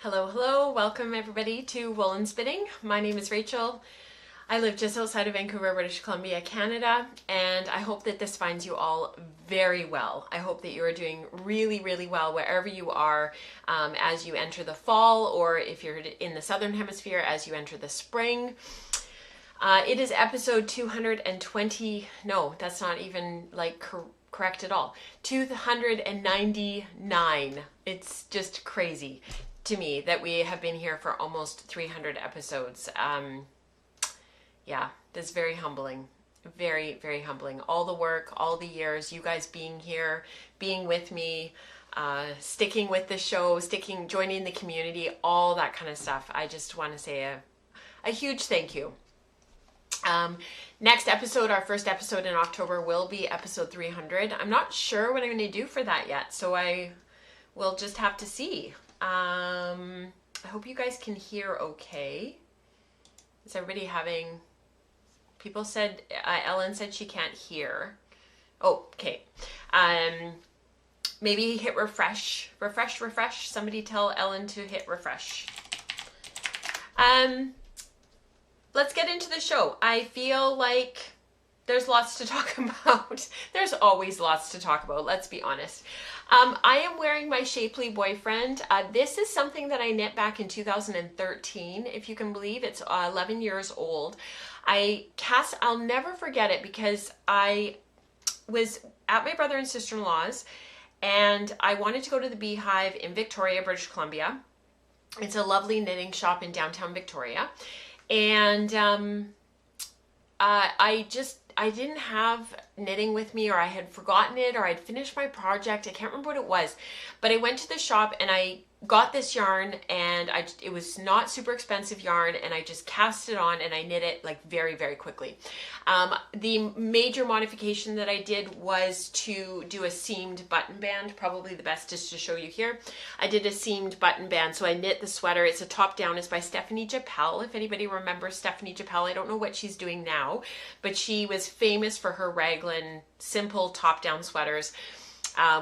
Hello, hello. Welcome everybody to Woolen Spinning. My name is Rachel. I live just outside of Vancouver, British Columbia, Canada, and I hope that this finds you all very well. I hope that you are doing really, really well wherever you are as you enter the fall, or if you're in the Southern Hemisphere as you enter the spring. It is episode 220. No, that's not even like correct at all. 299. It's just crazy to me that we have been here for almost 300 episodes. Yeah, that's very humbling. Very, very humbling. All the work, all the years, you guys being here, being with me, sticking with the show, joining the community, all that kind of stuff. I just want to say a huge thank you. Next episode, our first episode in October, will be episode 300. I'm not sure what I'm going to do for that yet, so I will just have to see. I hope you guys can hear okay. Is everybody having... People said, Ellen said she can't hear. Oh, okay. Maybe hit refresh. Refresh. Somebody tell Ellen to hit refresh. Let's get into the show. I feel like there's lots to talk about. There's always lots to talk about, let's be honest. I am wearing my Shapely Boyfriend. This is something that I knit back in 2013, if you can believe. It's 11 years old. I'll never forget it because I was at my brother and sister-in-law's and I wanted to go to the Beehive in Victoria, British Columbia. It's a lovely knitting shop in downtown Victoria. And I didn't have knitting with me, or I had forgotten it, or I'd finished my project. I can't remember what it was, but I went to the shop and I got this yarn, and it was not super expensive yarn, and I just cast it on and I knit it like very, very quickly. The major modification that I did was to do a seamed button band. Probably the best is to show you here. I did a seamed button band, so I knit the sweater. It's a top down. It's by Stephanie Japel. If anybody remembers Stephanie Japel, I don't know what she's doing now, but she was famous for her raglan simple top down sweaters.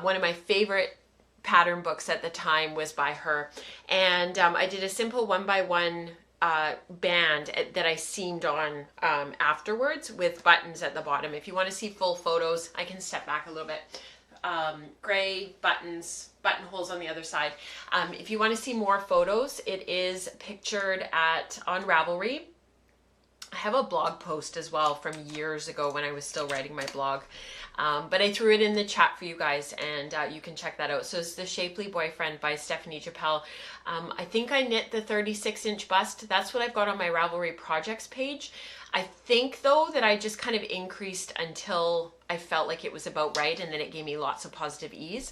One of my favorite pattern books at the time was by her, and I did a simple 1x1 band that I seamed on afterwards with buttons at the bottom. If you want to see full photos, I can step back a little bit. Gray buttons, buttonholes on the other side. If you want to see more photos, it is pictured on Ravelry. I have a blog post as well from years ago when I was still writing my blog. But I threw it in the chat for you guys, and you can check that out. So it's the Shapely Boyfriend by Stephanie Japel. I think I knit the 36-inch bust. That's what I've got on my Ravelry projects page. I think though that I just kind of increased until I felt like it was about right, and then it gave me lots of positive ease.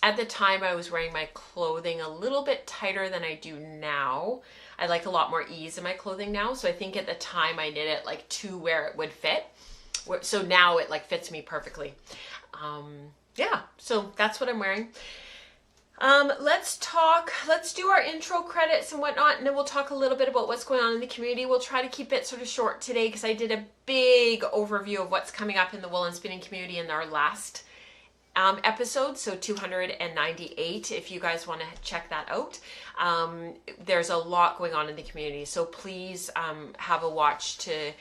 At the time, I was wearing my clothing a little bit tighter than I do now. I like a lot more ease in my clothing now. So I think at the time I knit it like to where it would fit. So now it like fits me perfectly. Yeah, so that's what I'm wearing. Let's do our intro credits and whatnot, and then we'll talk a little bit about what's going on in the community. We'll try to keep it sort of short today because I did a big overview of what's coming up in the woolen spinning community in our last episode, so 298, if you guys want to check that out. There's a lot going on in the community, so please have a watch to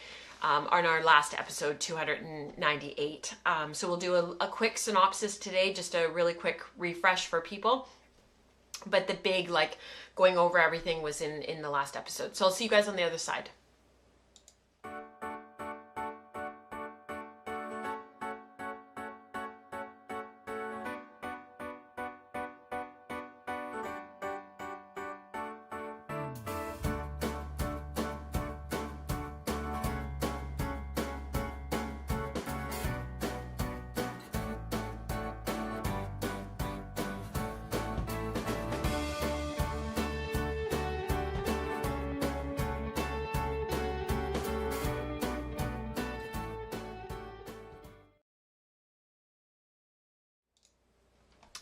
on our last episode, 298. So we'll do a quick synopsis today, just a really quick refresh for people, but the big like going over everything was in the last episode. So I'll see you guys on the other side.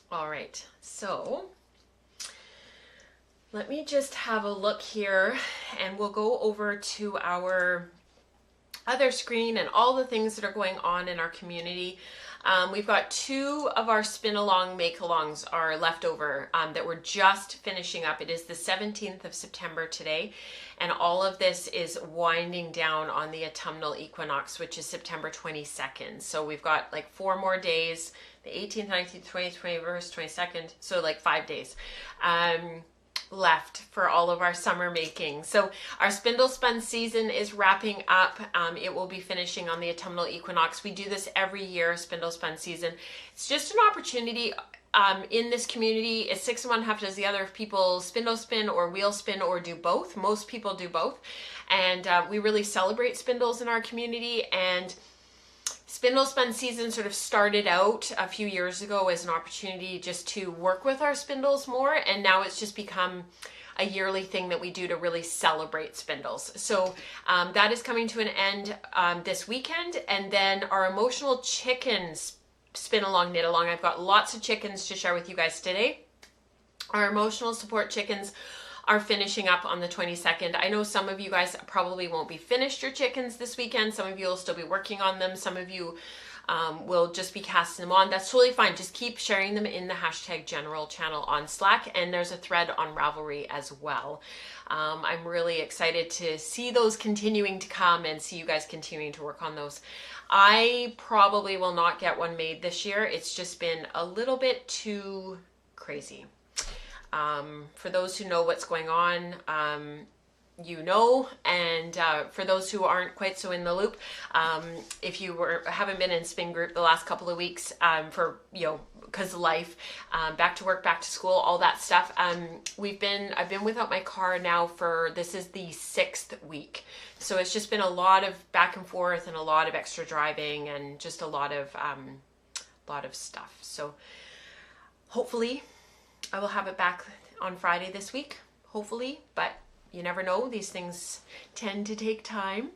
All right, so let me just have a look here, and we'll go over to our other screen and all the things that are going on in our community. We've got 2 of our spin along make alongs are left over that we're just finishing up. It is the 17th of September today, and all of this is winding down on the autumnal equinox, which is September 22nd. So we've got like 4 more days, the 18th, 19th, 20th, 21st, 22nd, so like 5 days left for all of our summer making. So our spindle spun season is wrapping up. It will be finishing on the autumnal equinox. We do this every year, spindle spun season. It's just an opportunity in this community. It's 6 of one, half does the other. If people spindle spin or wheel spin or do both, most people do both. And we really celebrate spindles in our community. And spindle spun season sort of started out a few years ago as an opportunity just to work with our spindles more, and now it's just become a yearly thing that we do to really celebrate spindles. So that is coming to an end this weekend, and then our emotional chickens spin along, knit along. I've got lots of chickens to share with you guys today. Our emotional support chickens are finishing up on the 22nd. I know some of you guys probably won't be finished your chickens this weekend. Some of you will still be working on them. Some of you will just be casting them on. That's totally fine. Just keep sharing them in the hashtag general channel on Slack, and there's a thread on Ravelry as well. I'm really excited to see those continuing to come and see you guys continuing to work on those. I probably will not get one made this year. It's just been a little bit too crazy. For those who know what's going on, you know, and for those who aren't quite so in the loop, if you haven't been in spin group the last couple of weeks, for, you know, because of life, back to work, back to school, all that stuff, I've been without my car now this is the 6th week. So it's just been a lot of back and forth and a lot of extra driving and just a lot of stuff. So hopefully I will have it back on Friday this week, hopefully, but you never know. These things tend to take time.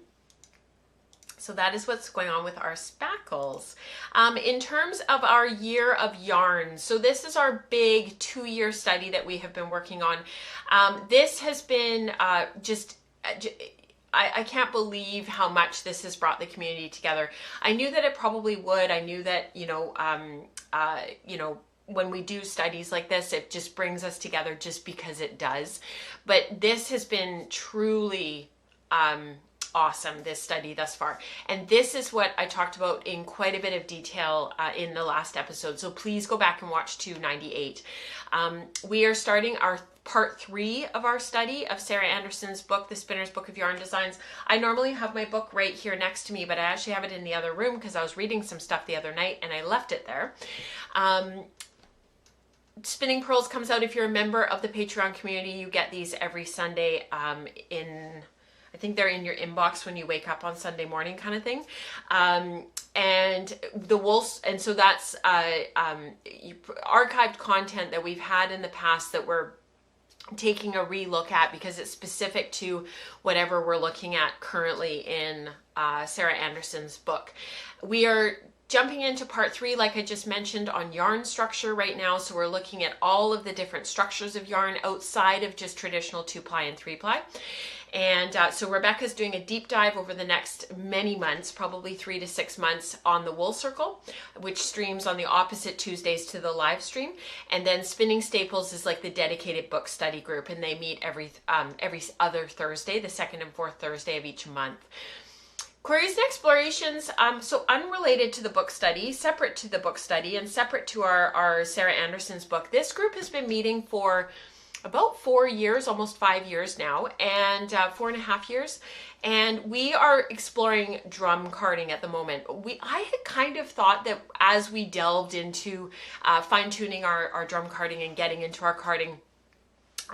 So that is what's going on with our spackles. In terms of our year of yarn, so this is our big 2-year study that we have been working on. This has been I can't believe how much this has brought the community together. I knew that it probably would. I knew that, when we do studies like this, it just brings us together just because it does. But this has been truly awesome, this study thus far. And this is what I talked about in quite a bit of detail in the last episode. So please go back and watch 298. We are starting our part 3 of our study of Sarah Anderson's book, The Spinner's Book of Yarn Designs. I normally have my book right here next to me, but I actually have it in the other room because I was reading some stuff the other night and I left it there. Spinning Pearls comes out. If you're a member of the Patreon community, you get these every Sunday I think they're in your inbox when you wake up on Sunday morning, kind of thing. And the wolves, and so that's archived content that we've had in the past that we're taking a relook at because it's specific to whatever we're looking at currently in Sarah Anderson's book. We are jumping into part 3, like I just mentioned, on yarn structure right now. So we're looking at all of the different structures of yarn outside of just traditional 2-ply and 3-ply. And so Rebecca's doing a deep dive over the next many months, probably 3 to 6 months, on the Wool Circle, which streams on the opposite Tuesdays to the live stream. And then Spinning Staples is like the dedicated book study group, and they meet every other Thursday, the 2nd and 4th Thursday of each month. Queries and Explorations, so unrelated to the book study, separate to the book study, and separate to our Sarah Anderson's book. This group has been meeting for about 4 years, almost 5 years now, and 4.5 years. And we are exploring drum carding at the moment. I had kind of thought that as we delved into fine-tuning our drum carding and getting into our carding,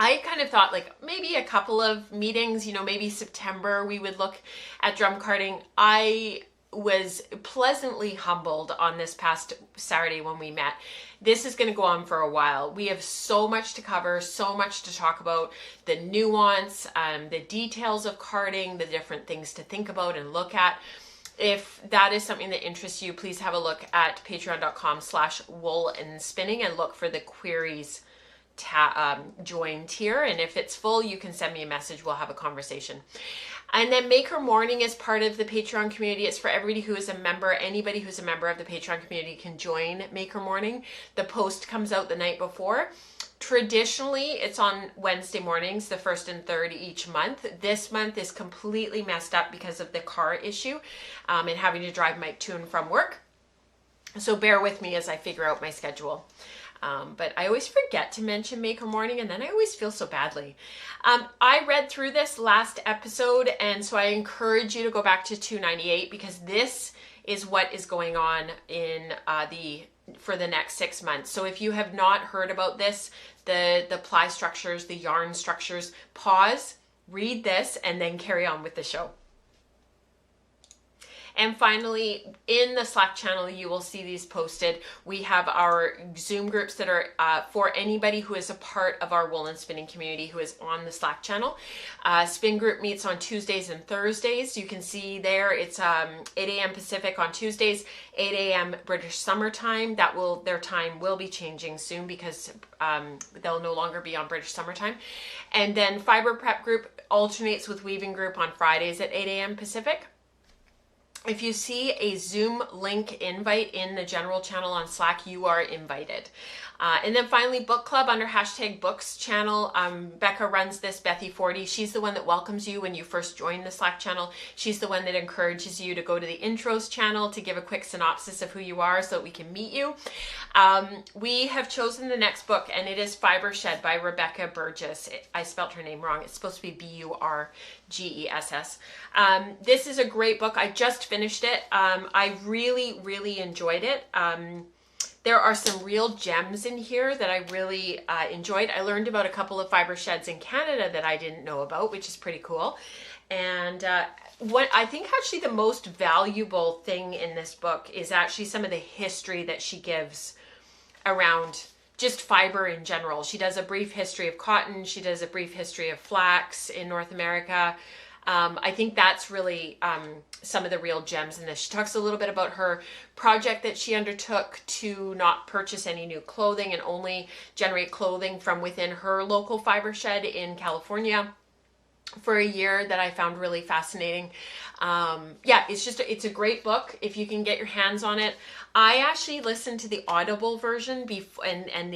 I kind of thought like maybe a couple of meetings, maybe September, we would look at drum carding. I was pleasantly humbled on this past Saturday when we met. This is going to go on for a while. We have so much to cover, so much to talk about, the nuance, the details of carding, the different things to think about and look at. If that is something that interests you, please have a look at patreon.com/woolandspinning and look for the queries join tier, and if it's full, you can send me a message. We'll have a conversation. And then Maker Morning is part of the Patreon community. It's for everybody who is a member. Anybody who's a member of the Patreon community can join Maker Morning. The post comes out the night before. Traditionally, it's on Wednesday mornings, the 1st and 3rd each month. This month is completely messed up because of the car issue and having to drive Mike to and from work. So bear with me as I figure out my schedule. But I always forget to mention Maker Morning, and then I always feel so badly. I read through this last episode, and so I encourage you to go back to 298 because this is what is going on in for the next 6 months. So if you have not heard about this, the ply structures, the yarn structures, pause, read this, and then carry on with the show. And finally, in the Slack channel, you will see these posted. We have our Zoom groups that are for anybody who is a part of our woolen spinning community who is on the Slack channel. Spin group meets on Tuesdays and Thursdays. You can see there it's 8 a.m. Pacific on Tuesdays, 8 a.m. British Summer Time. Their time will be changing soon because they'll no longer be on British Summer Time. And then Fiber Prep group alternates with Weaving group on Fridays at 8 a.m. Pacific. If you see a Zoom link invite in the general channel on Slack, you are invited. And then finally, Book Club under #books channel. Becca runs this, Bethy40. She's the one that welcomes you when you first join the Slack channel. She's the one that encourages you to go to the intros channel to give a quick synopsis of who you are so that we can meet you. We have chosen the next book, and it is Fiber Shed by Rebecca Burgess. I spelled her name wrong. It's supposed to be Burgess. This is a great book. I just finished it. I really, really enjoyed it. There are some real gems in here that I really enjoyed. I learned about a couple of fiber sheds in Canada that I didn't know about, which is pretty cool. And what I think actually the most valuable thing in this book is actually some of the history that she gives around just fiber in general. She does a brief history of cotton. She does a brief history of flax in North America. I think that's really some of the real gems in this. She talks a little bit about her project that she undertook to not purchase any new clothing and only generate clothing from within her local fiber shed in California for a year that I found really fascinating. Yeah, it's a great book if you can get your hands on it. I actually listened to the Audible version before and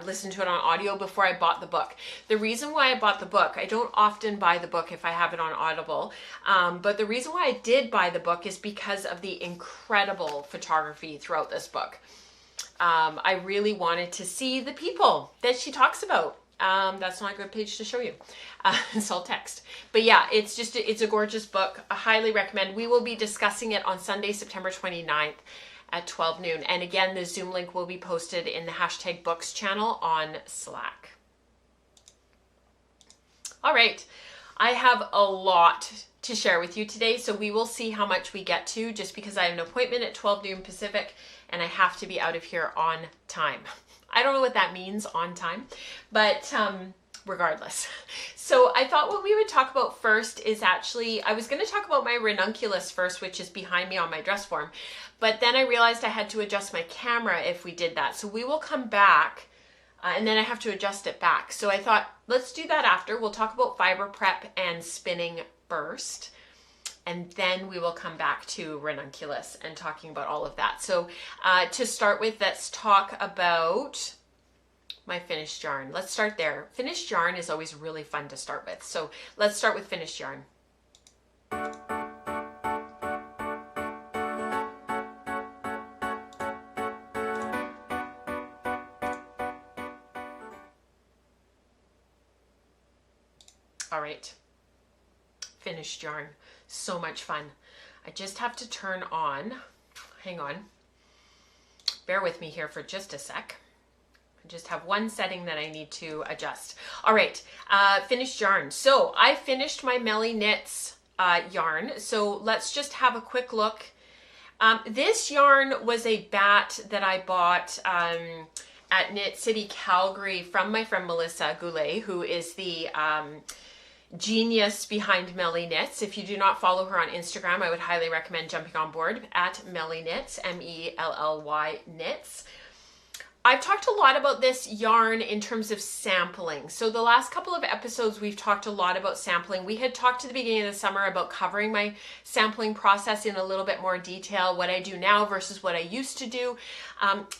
listened to it on audio before I bought the book. The reason why I bought the book, I don't often buy the book if I have it on Audible, but the reason why I did buy the book is because of the incredible photography throughout this book. I really wanted to see the people that she talks about. That's not a good page to show you. It's all text. But yeah, it's a gorgeous book. I highly recommend. We will be discussing it on Sunday, September 29th. At 12 noon. And again, the Zoom link will be posted in the #books channel on Slack. All right, I have a lot to share with you today, so we will see how much we get to just because I have an appointment at 12 noon Pacific and I have to be out of here on time. I don't know what that means, on time, but regardless. So I thought what we would talk about first is actually, I was going to talk about my Ranunculus first, which is behind me on my dress form, but then I realized I had to adjust my camera if we did that. So we will come back and then I have to adjust it back. So I thought, let's do that after. We'll talk about fiber prep and spinning first, and then we will come back to Ranunculus and talking about all of that. So to start with, let's talk about my finished yarn. Let's start there. Finished yarn is always really fun to start with. So let's start with finished yarn. All right, finished yarn. So much fun. I just have to turn on, hang on, bear with me here for just a sec. I just have one setting that I need to adjust. All right, finished yarn. So I finished my MellyKnits yarn. So let's just have a quick look. This yarn was a bat that I bought at Knit City, Calgary from my friend Melissa Goulet, who is the genius behind MellyKnits. If you do not follow her on Instagram, I would highly recommend jumping on board at MellyKnits, M-E-L-L-Y knits. I've talked a lot about this yarn in terms of sampling. So the last couple of episodes, we've talked a lot about sampling. We had talked at the beginning of the summer about covering my sampling process in a little bit more detail, what I do now versus what I used to do.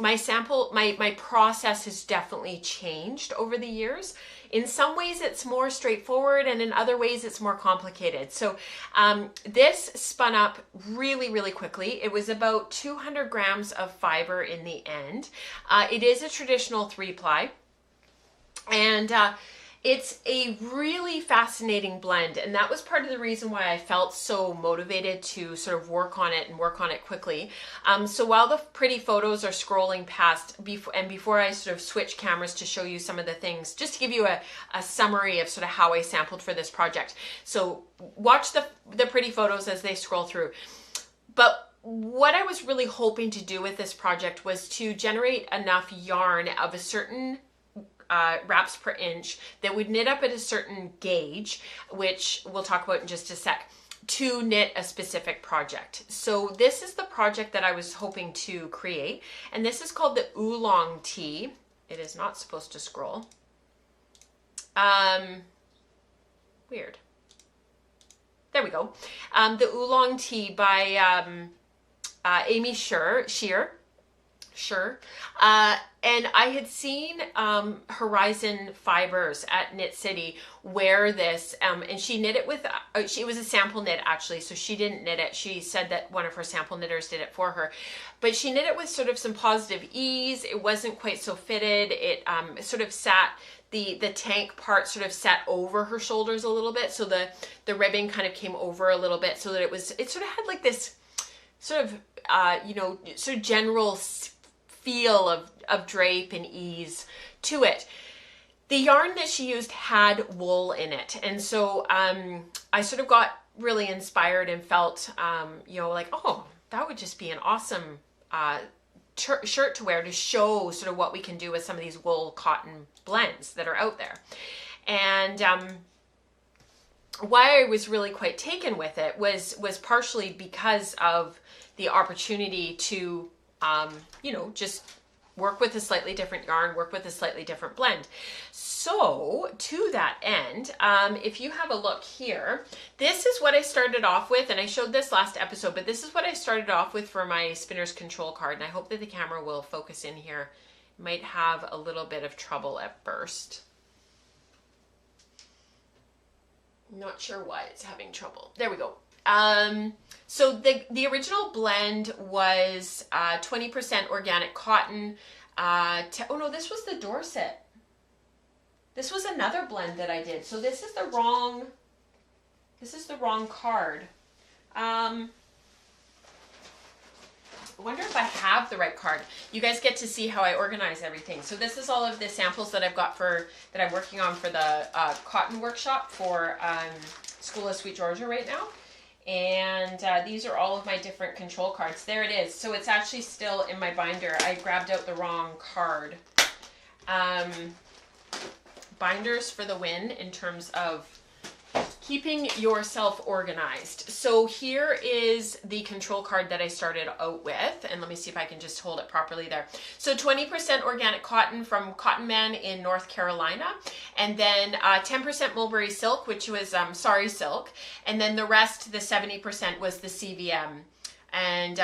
My process has definitely changed over the years. In some ways it's more straightforward, and in other ways it's more complicated. So this spun up really, really quickly. It was about 200 grams of fiber in the end. It is a traditional 3-ply, and it's a really fascinating blend, and that was part of the reason why I felt so motivated to sort of work on it and work on it quickly. So while the pretty photos are scrolling past, before I sort of switch cameras to show you some of the things, just to give you a summary of sort of how I sampled for this project. So watch the pretty photos as they scroll through. But what I was really hoping to do with this project was to generate enough yarn of a certain wraps per inch that would knit up at a certain gauge, which we'll talk about in just a sec, to knit a specific project. So this is the project that I was hoping to create, and this is called the Oolong Tee. It is not supposed to scroll. Weird. There we go. The Oolong Tee by Amy Shear. And I had seen Horizon Fibers at Knit City wear this, and she knit it with, it was a sample knit actually, so she didn't knit it. She said that one of her sample knitters did it for her. But she knit it with sort of some positive ease. It wasn't quite so fitted. It sort of sat, the tank part sort of sat over her shoulders a little bit, so the ribbing kind of came over a little bit, so that it sort of had like this sort of, sort of general feel of drape and ease to it. The yarn that she used had wool in it, and so I sort of got really inspired and felt like, oh, that would just be an awesome shirt to wear to show sort of what we can do with some of these wool cotton blends that are out there. And why I was really quite taken with it was partially because of the opportunity to just work with a slightly different yarn, work with a slightly different blend. So to that end, if you have a look here, this is what I started off with, and I showed this last episode, but this is what I started off with for my spinner's control card, and I hope that the camera will focus in here. Might have a little bit of trouble at first. Not sure why it's having trouble. There we go. So the original blend was 20% organic cotton. Oh no, this was the Dorset. This was another blend that I did. So this is the wrong card. I wonder if I have the right card. You guys get to see how I organize everything. So this is all of the samples that I've got that I'm working on for the cotton workshop for School of Sweet Georgia right now. And these are all of my different control cards. There it is. So it's actually still in my binder. I grabbed out the wrong card. Binders for the win in terms of keeping yourself organized. So here is the control card that I started out with, and let me see if I can just hold it properly there. So 20% organic cotton from Cotton Man in North Carolina, and then 10% mulberry silk, which was sari silk, and then the rest, the 70%, was the CVM. And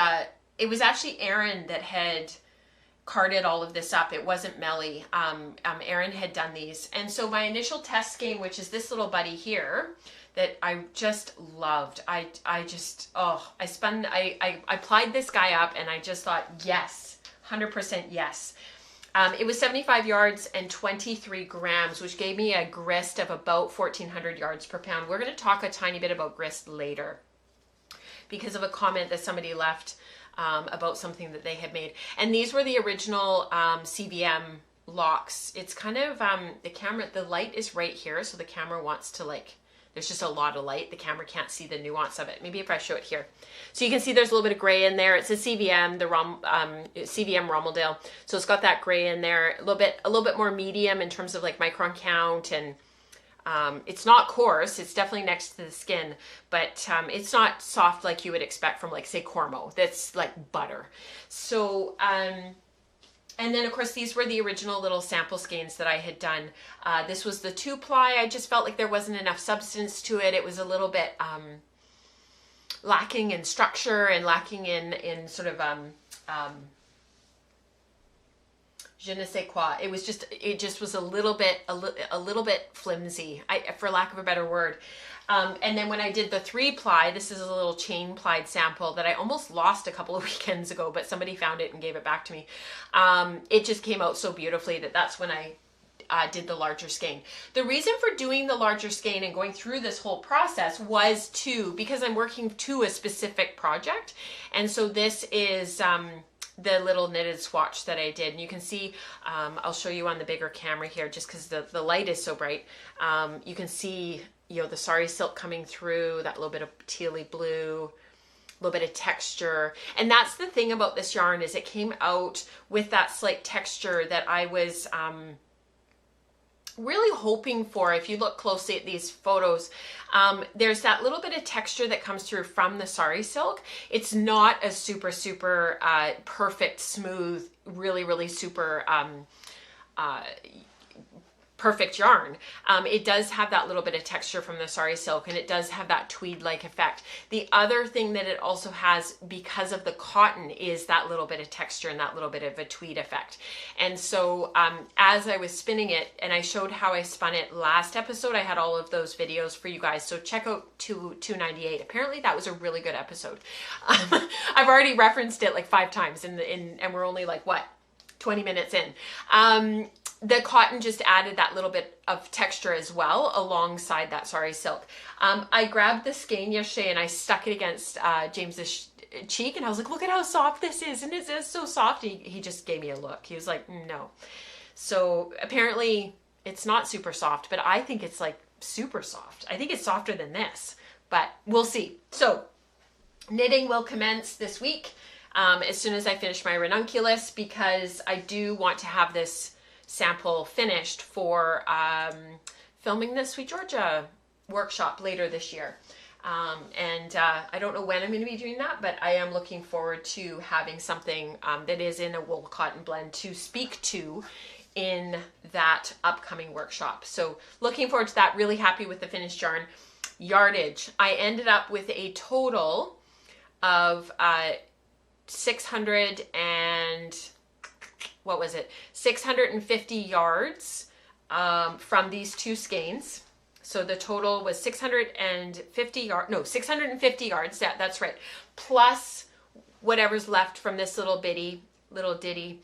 it was actually Erin that had carded all of this up. It wasn't Melly. Erin had done these. And so my initial test skein, which is this little buddy here, that I just loved. I applied this guy up and I just thought, yes, 100% yes. It was 75 yards and 23 grams, which gave me a grist of about 1,400 yards per pound. We're going to talk a tiny bit about grist later because of a comment that somebody left about something that they had made. And these were the original CVM locks. It's kind of, the light is right here, so the camera wants to there's just a lot of light. The camera can't see the nuance of it. Maybe if I show it here. So you can see there's a little bit of gray in there. It's a CVM, CVM Rommeldale. So it's got that gray in there, a little bit more medium in terms of micron count, and it's not coarse. It's definitely next to the skin, but it's not soft like you would expect from say Cormo. That's like butter. So And then of course these were the original little sample skeins that I had done. This was the 2-ply. I just felt like there wasn't enough substance to it. It was a little bit lacking in structure and lacking in sort of je ne sais quoi. It just was a little bit flimsy, for lack of a better word. And then when I did the 3-ply, this is a little chain plied sample that I almost lost a couple of weekends ago, but somebody found it and gave it back to me. It just came out so beautifully that's when I did the larger skein. The reason for doing the larger skein and going through this whole process was because I'm working to a specific project. And so this is the little knitted swatch that I did. And you can see, I'll show you on the bigger camera here, just because the light is so bright. You can see, the sari silk coming through, that little bit of tealy blue, a little bit of texture. And that's the thing about this yarn, is it came out with that slight texture that I was really hoping for. If you look closely at these photos, there's that little bit of texture that comes through from the sari silk. It's not a super perfect, smooth, really super perfect yarn. It does have that little bit of texture from the sari silk, and it does have that tweed-like effect. The other thing that it also has, because of the cotton, is that little bit of texture and that little bit of a tweed effect. And so as I was spinning it, and I showed how I spun it last episode, I had all of those videos for you guys, so check out 298. Apparently that was a really good episode. I've already referenced it like 5 times, and we're only like, what, 20 minutes in. The cotton just added that little bit of texture as well alongside that sari silk. I grabbed the skein yesterday and I stuck it against James's cheek, and I was like, look at how soft this is, and it's so soft. He just gave me a look. He was like, no. So apparently it's not super soft, but I think it's like super soft. I think it's softer than this, but we'll see. So knitting will commence this week as soon as I finish my ranunculus, because I do want to have this sample finished for filming the Sweet Georgia workshop later this year. I don't know when I'm going to be doing that, but I am looking forward to having something that is in a wool cotton blend to speak to in that upcoming workshop. So looking forward to that. Really happy with the finished yarn. Yardage, I ended up with a total of 650 yards from these 2 skeins. So the total was 650 yards, that's right, plus whatever's left from this little ditty from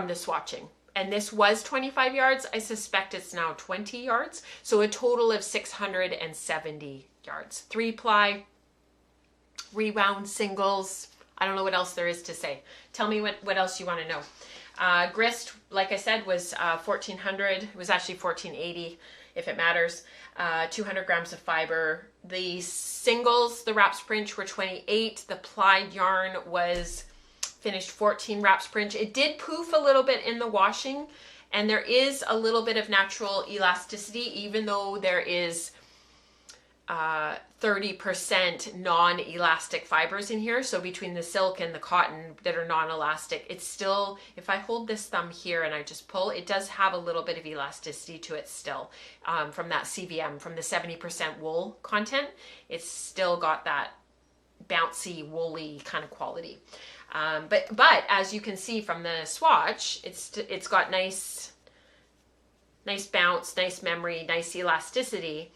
the swatching. And this was 25 yards. I suspect it's now 20 yards. So a total of 670 yards. 3-ply, rewound singles. I don't know what else there is to say. Tell me what else you want to know. Grist, like I said, was 1,400. It was actually 1,480, if it matters. 200 grams of fiber. The singles, the wrap sprinch, were 28. The plied yarn was finished 14 wrap sprinch. It did poof a little bit in the washing, and there is a little bit of natural elasticity, even though there is 30% non-elastic fibers in here. So between the silk and the cotton that are non-elastic, it's still, if I hold this thumb here and I just pull, it does have a little bit of elasticity to it still, from that CVM, from the 70% wool content. It's still got that bouncy, woolly kind of quality. But as you can see from the swatch, it's got nice bounce, nice memory, nice elasticity.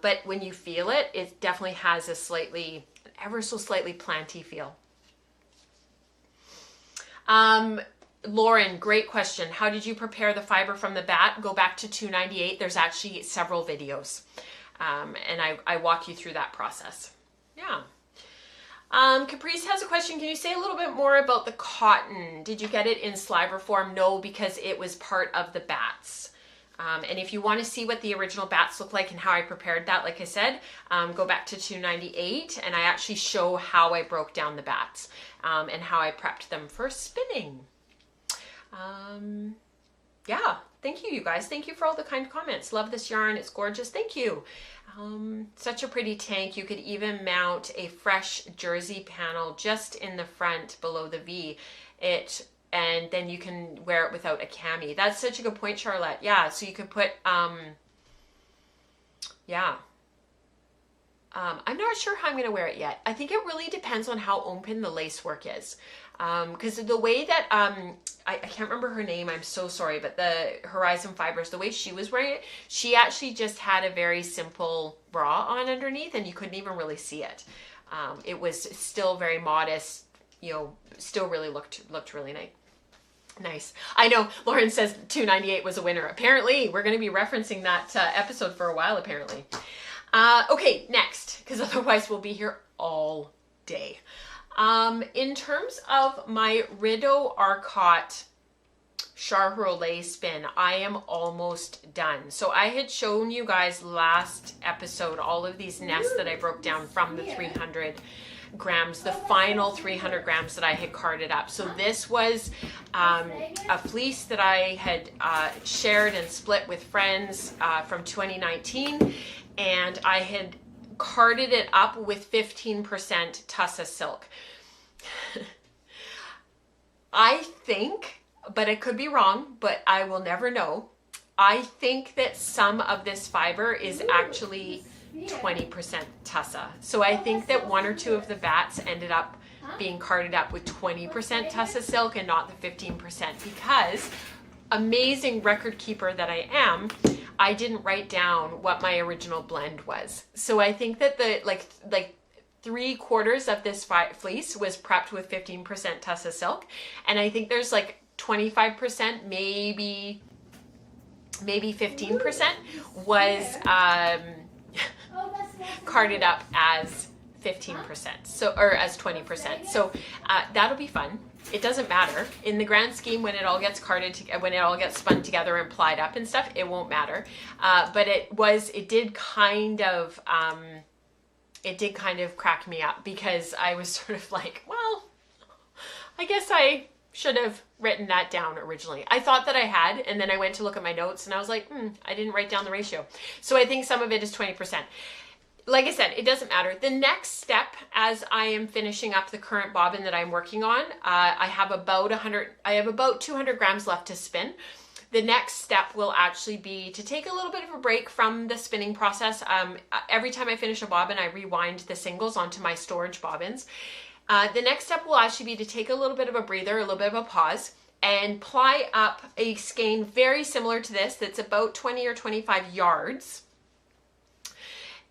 But when you feel it, it definitely has a ever so slightly planty feel. Lauren, great question. How did you prepare the fiber from the bat? Go back to 298. There's actually several videos. And I walk you through that process. Yeah. Caprice has a question. Can you say a little bit more about the cotton? Did you get it in sliver form? No, because it was part of the bats. And if you want to see what the original bats look like and how I prepared that, like I said, go back to 298, and I actually show how I broke down the bats and how I prepped them for spinning. Yeah, thank you, you guys. Thank you for all the kind comments. Love this yarn. It's gorgeous. Thank you. Such a pretty tank. You could even mount a fresh jersey panel just in the front below the V. It and then you can wear it without a cami. That's such a good point, Charlotte. Yeah, so you could put, yeah. I'm not sure how I'm going to wear it yet. I think it really depends on how open the lace work is. Because the way that, I can't remember her name, I'm so sorry, but the Horizon Fibers, the way she was wearing it, she actually just had a very simple bra on underneath and you couldn't even really see it. It was still very modest, you know, still really looked really nice. Nice. I know Lauren says 298 was a winner. Apparently, we're going to be referencing that episode for a while, apparently. Okay, next, because otherwise we'll be here all day. In terms of my Rideau-Arcott Charollais spin, I am almost done. So I had shown you guys last episode all of these nests that I broke down from the 300 grams, the final 300 grams that I had carded up. So this was a fleece that I had shared and split with friends from 2019, and I had carded it up with 15% Tussa silk. I think, but I could be wrong, but I will never know, I think that some of this fiber is actually 20% Tussa. So I think that one or two of the bats ended up being carded up with 20% Tussa silk and not the 15%, because amazing record keeper that I am, I didn't write down what my original blend was. So I think that the like 3/4 of this fleece was prepped with 15% Tussa silk, and I think there's like 25%, maybe 15% was carded up as 15%, so, or as 20%. So that'll be fun. It doesn't matter in the grand scheme when it all gets carded, when it all gets spun together and plied up and stuff. It won't matter. But it did kind of crack me up, because I was sort of like, well, I guess I should have written that down originally. I thought that I had, and then I went to look at my notes and I was like, I didn't write down the ratio. So I think some of it is 20%. Like I said, it doesn't matter. The next step, as I am finishing up the current bobbin that I'm working on, I have about 200 grams left to spin. The next step will actually be to take a little bit of a break from the spinning process. Every time I finish a bobbin, I rewind the singles onto my storage bobbins. The next step will actually be to take a little bit of a breather, a little bit of a pause, and ply up a skein very similar to this, that's about 20 or 25 yards.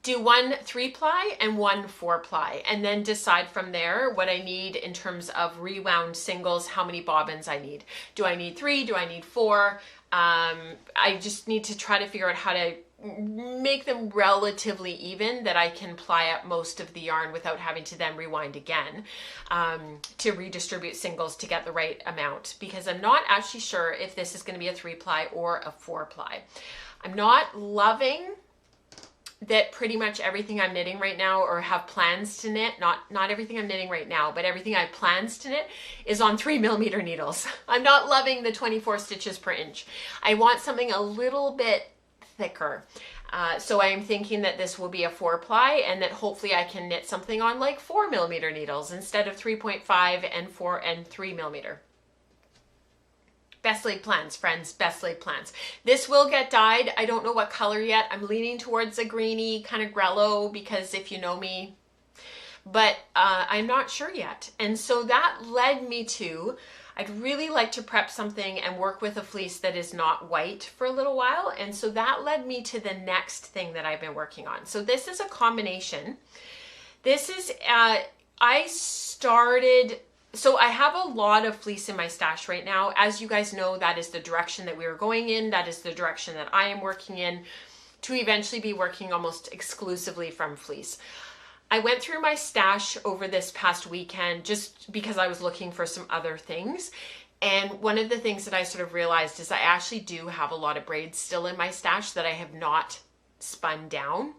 Do 1 3-ply and 1 4-ply, and then decide from there what I need in terms of rewound singles, how many bobbins I need. Do I need 3? Do I need 4? I just need to try to figure out how to make them relatively even, that I can ply up most of the yarn without having to then rewind again to redistribute singles to get the right amount, because I'm not actually sure if this is going to be a 3-ply or a 4-ply. I'm not loving that pretty much everything I'm knitting right now, or have plans to knit, not everything I'm knitting right now, but everything I have plans to knit is on 3mm needles. I'm not loving the 24 stitches per inch. I want something a little bit thicker. So I am thinking that this will be a 4-ply, and that hopefully I can knit something on like 4mm needles instead of 3.5 and 4 and 3mm. Best laid plans, friends, best laid plans. This will get dyed. I don't know what color yet. I'm leaning towards a greeny kind of grello, because if you know me, but I'm not sure yet. And so that led me to, I'd really like to prep something and work with a fleece that is not white for a little while. And so that led me to the next thing that I've been working on. So this is a combination. This is, so I have a lot of fleece in my stash right now. As you guys know, that is the direction that we are going in. That is the direction that I am working in, to eventually be working almost exclusively from fleece. I went through my stash over this past weekend just because I was looking for some other things. And one of the things that I sort of realized is I actually do have a lot of braids still in my stash that I have not spun down.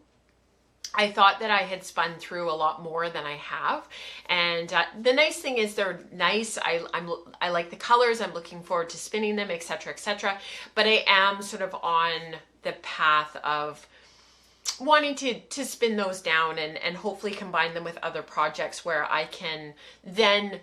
I thought that I had spun through a lot more than I have, and the nice thing is they're nice. I like the colors. I'm looking forward to spinning them, etc., etc. But I am sort of on the path of wanting to spin those down and hopefully combine them with other projects where I can then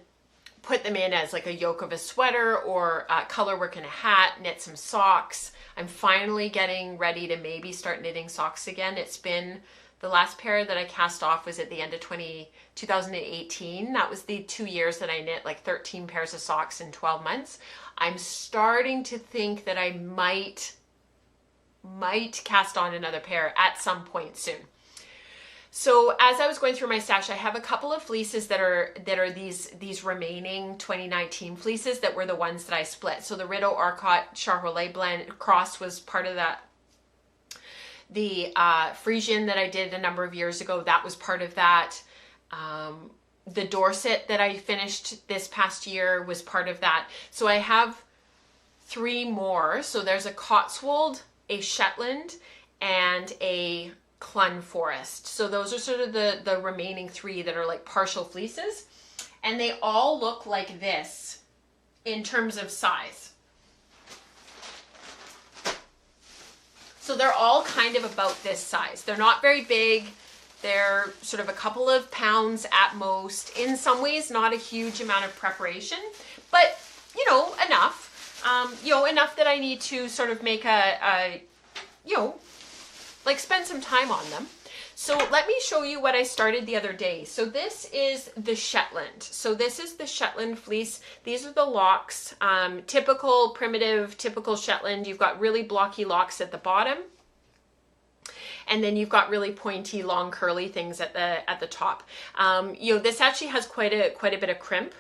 put them in as like a yoke of a sweater or color work in a hat, knit some socks. I'm finally getting ready to maybe start knitting socks again. It's been, the last pair that I cast off was at the end of 2018. That was the 2 years that I knit like 13 pairs of socks in 12 months. I'm starting to think that I might cast on another pair at some point soon. So as I was going through my stash, I have a couple of fleeces that are these remaining 2019 fleeces that were the ones that I split. So the Rideau-Arcott Charollais blend cross was part of that. The Frisian that I did a number of years ago, that was part of that. The Dorset that I finished this past year was part of that. So I have 3 more. So there's a Cotswold, a Shetland, and a Clun Forest. So those are sort of the remaining 3 that are like partial fleeces. And they all look like this in terms of size. So they're all kind of about this size. They're not very big. They're sort of a couple of pounds at most. In some ways, not a huge amount of preparation, but you know, enough. Enough that I need to sort of make like spend some time on them. So let me show you what I started the other day. So this is the Shetland. So this is the Shetland fleece. These are the locks, typical primitive, typical Shetland. You've got really blocky locks at the bottom. And then you've got really pointy, long, curly things at the top. This actually has quite a bit of crimp.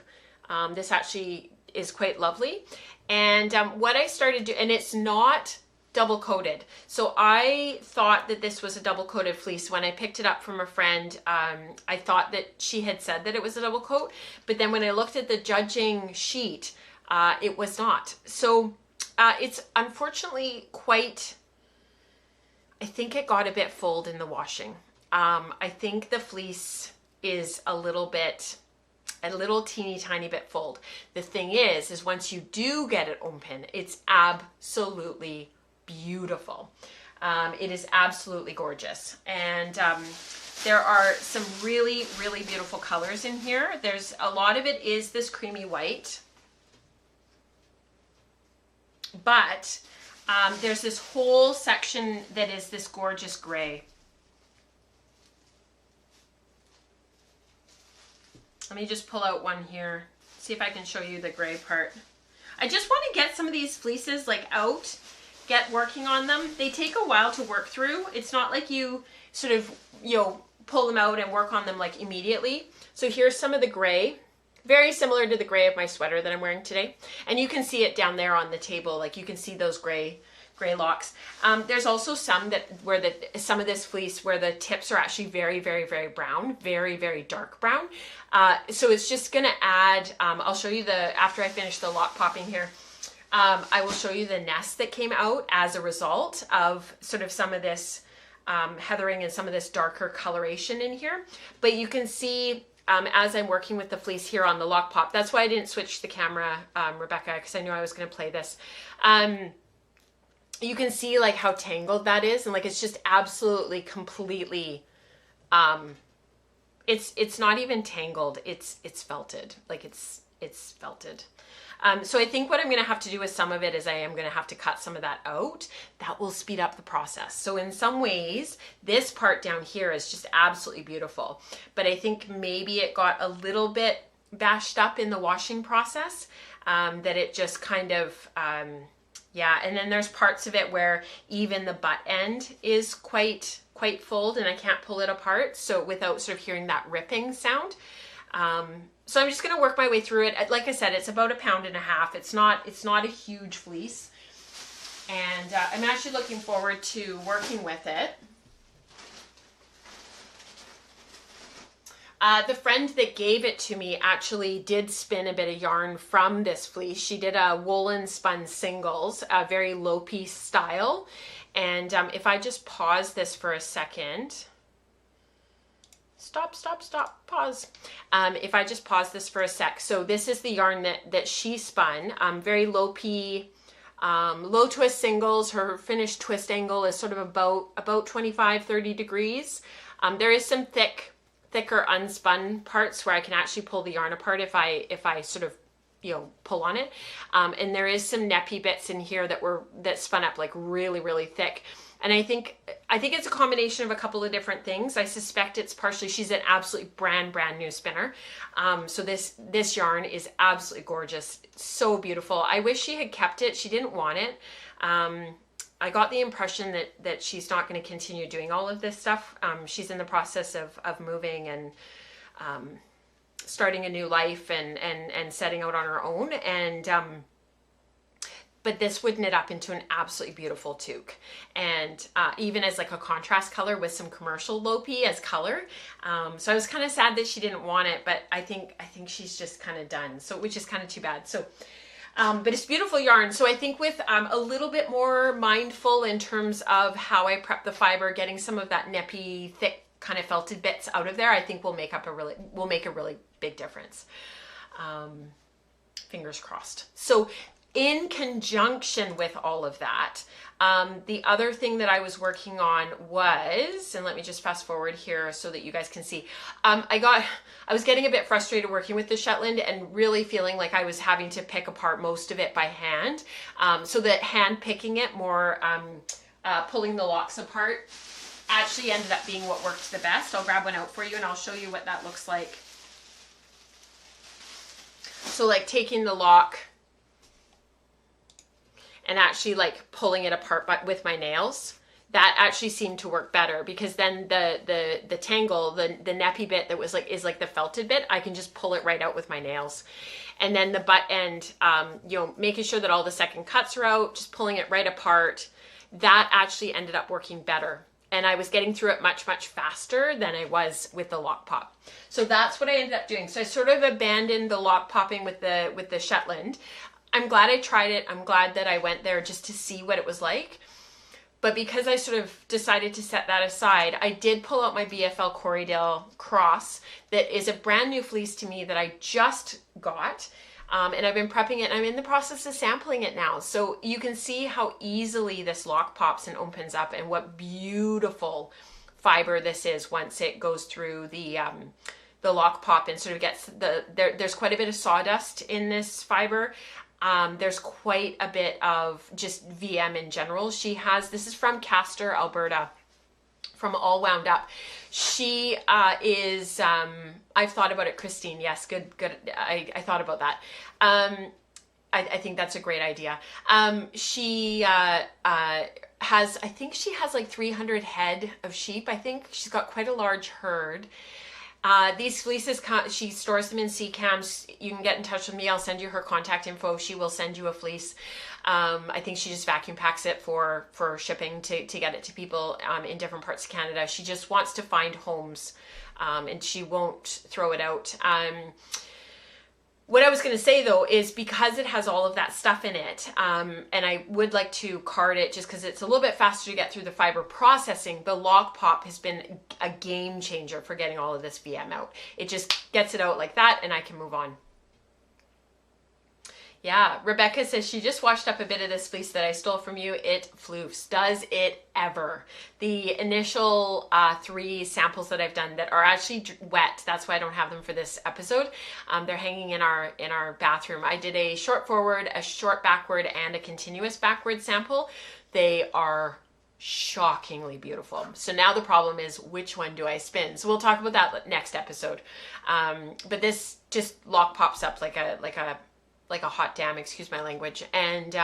This actually is quite lovely. And what I started doing, and it's not double coated. So I thought that this was a double coated fleece. When I picked it up from a friend, I thought that she had said that it was a double coat, but then when I looked at the judging sheet, it was not. So it's unfortunately quite, I think it got a bit fulled in the washing. I think the fleece is a little teeny tiny bit fulled. The thing is once you do get it open, it's absolutely beautiful. It is absolutely gorgeous. And there are some really, really beautiful colors in here. There's a lot of it is this creamy white, but there's this whole section that is this gorgeous gray. Let me just pull out one here, see if I can show you the gray part. I just want to get some of these fleeces like out, get working on them. They take a while to work through. It's not like you sort of, pull them out and work on them like immediately. So here's some of the gray, very similar to the gray of my sweater that I'm wearing today. And you can see it down there on the table. Like you can see those gray locks. There's also some where some of this fleece where the tips are actually very, very, very brown, very, very dark brown. So it's just gonna add, I'll show you after I finish the lock popping here, I will show you the nest that came out as a result of sort of some of this heathering and some of this darker coloration in here. But you can see as I'm working with the fleece here on the lock pop, that's why I didn't switch the camera, Rebecca, because I knew I was gonna play this. You can see like how tangled that is, and like it's just absolutely completely it's not even tangled, it's felted, like it's felted. So I think what I'm going to have to do with some of it is I am going to have to cut some of that out. That will speed up the process. So in some ways, this part down here is just absolutely beautiful, but I think maybe it got a little bit bashed up in the washing process, that it just kind of yeah, and then there's parts of it where even the butt end is quite fulled and I can't pull it apart, so without sort of hearing that ripping sound. So I'm just going to work my way through it. Like I said, it's about 1.5 pounds. It's not a huge fleece, and I'm actually looking forward to working with it. The friend that gave it to me actually did spin a bit of yarn from this fleece. She did a woolen spun singles, a very low piece style. And if I just pause this for a second, stop, pause. If I just pause this for a sec. So this is the yarn that she spun, very low P, low twist singles. Her finished twist angle is sort of about 25-30 degrees. There is some thicker unspun parts where I can actually pull the yarn apart if I sort of you know, pull on it. And there is some neppy bits in here that spun up like really, really thick. And I think it's a combination of a couple of different things. I suspect it's partially, she's an absolutely brand new spinner. So this yarn is absolutely gorgeous. So beautiful. I wish she had kept it. She didn't want it. I got the impression that she's not going to continue doing all of this stuff. She's in the process of moving and starting a new life and setting out on her own. And but this would knit up into an absolutely beautiful toque, and even as like a contrast color with some commercial Lopi as color. So I was kind of sad that she didn't want it, but I think she's just kind of done. So, which is kind of too bad. So, but it's beautiful yarn. So I think with a little bit more mindful in terms of how I prep the fiber, getting some of that neppy, thick kind of felted bits out of there, I think will make a really big difference. Fingers crossed. So in conjunction with all of that, the other thing that I was working on was, and let me just fast forward here so that you guys can see, I was getting a bit frustrated working with the Shetland and really feeling like I was having to pick apart most of it by hand. So that hand picking it more, pulling the locks apart, actually ended up being what worked the best. I'll grab one out for you and I'll show you what that looks like. So like taking the lock and actually like pulling it apart with my nails, that actually seemed to work better, because then the tangle, the neppy bit that was like, is like the felted bit, I can just pull it right out with my nails. And then the butt end, you know, making sure that all the second cuts are out, just pulling it right apart, that actually ended up working better. And I was getting through it much faster than I was with the lock pop. So that's what I ended up doing. So I sort of abandoned the lock popping with the Shetland. I'm glad I tried it. I'm glad that I went there just to see what it was like. But because I sort of decided to set that aside, I did pull out my BFL Corriedale cross that is a brand new fleece to me that I just got. And I've been prepping it and I'm in the process of sampling it now. So you can see how easily this lock pops and opens up, and what beautiful fiber this is once it goes through the lock pop and sort of gets there's quite a bit of sawdust in this fiber. There's quite a bit of just VM in general. This is from Castor, Alberta, from All Wound Up. She is, I've thought about it, Christine. Yes, good. I thought about that. I think that's a great idea. She I think she has like 300 head of sheep. I think she's got quite a large herd. These fleeces, she stores them in CCAMs. You can get in touch with me. I'll send you her contact info. She will send you a fleece. I think she just vacuum packs it for shipping to get it to people in different parts of Canada. She just wants to find homes, and she won't throw it out. What I was going to say though is, because it has all of that stuff in it, and I would like to card it just because it's a little bit faster to get through the fiber processing, the lock pop has been a game changer for getting all of this VM out. It just gets it out like that and I can move on. Yeah, Rebecca says she just washed up a bit of this fleece that I stole from you. It floofs. Does it ever? The initial 3 samples that I've done that are actually wet, that's why I don't have them for this episode. They're hanging in our bathroom. I did a short forward, a short backward, and a continuous backward sample. They are shockingly beautiful. So now the problem is, which one do I spin? So we'll talk about that next episode. But this just lock pops up like a hot damn, excuse my language, and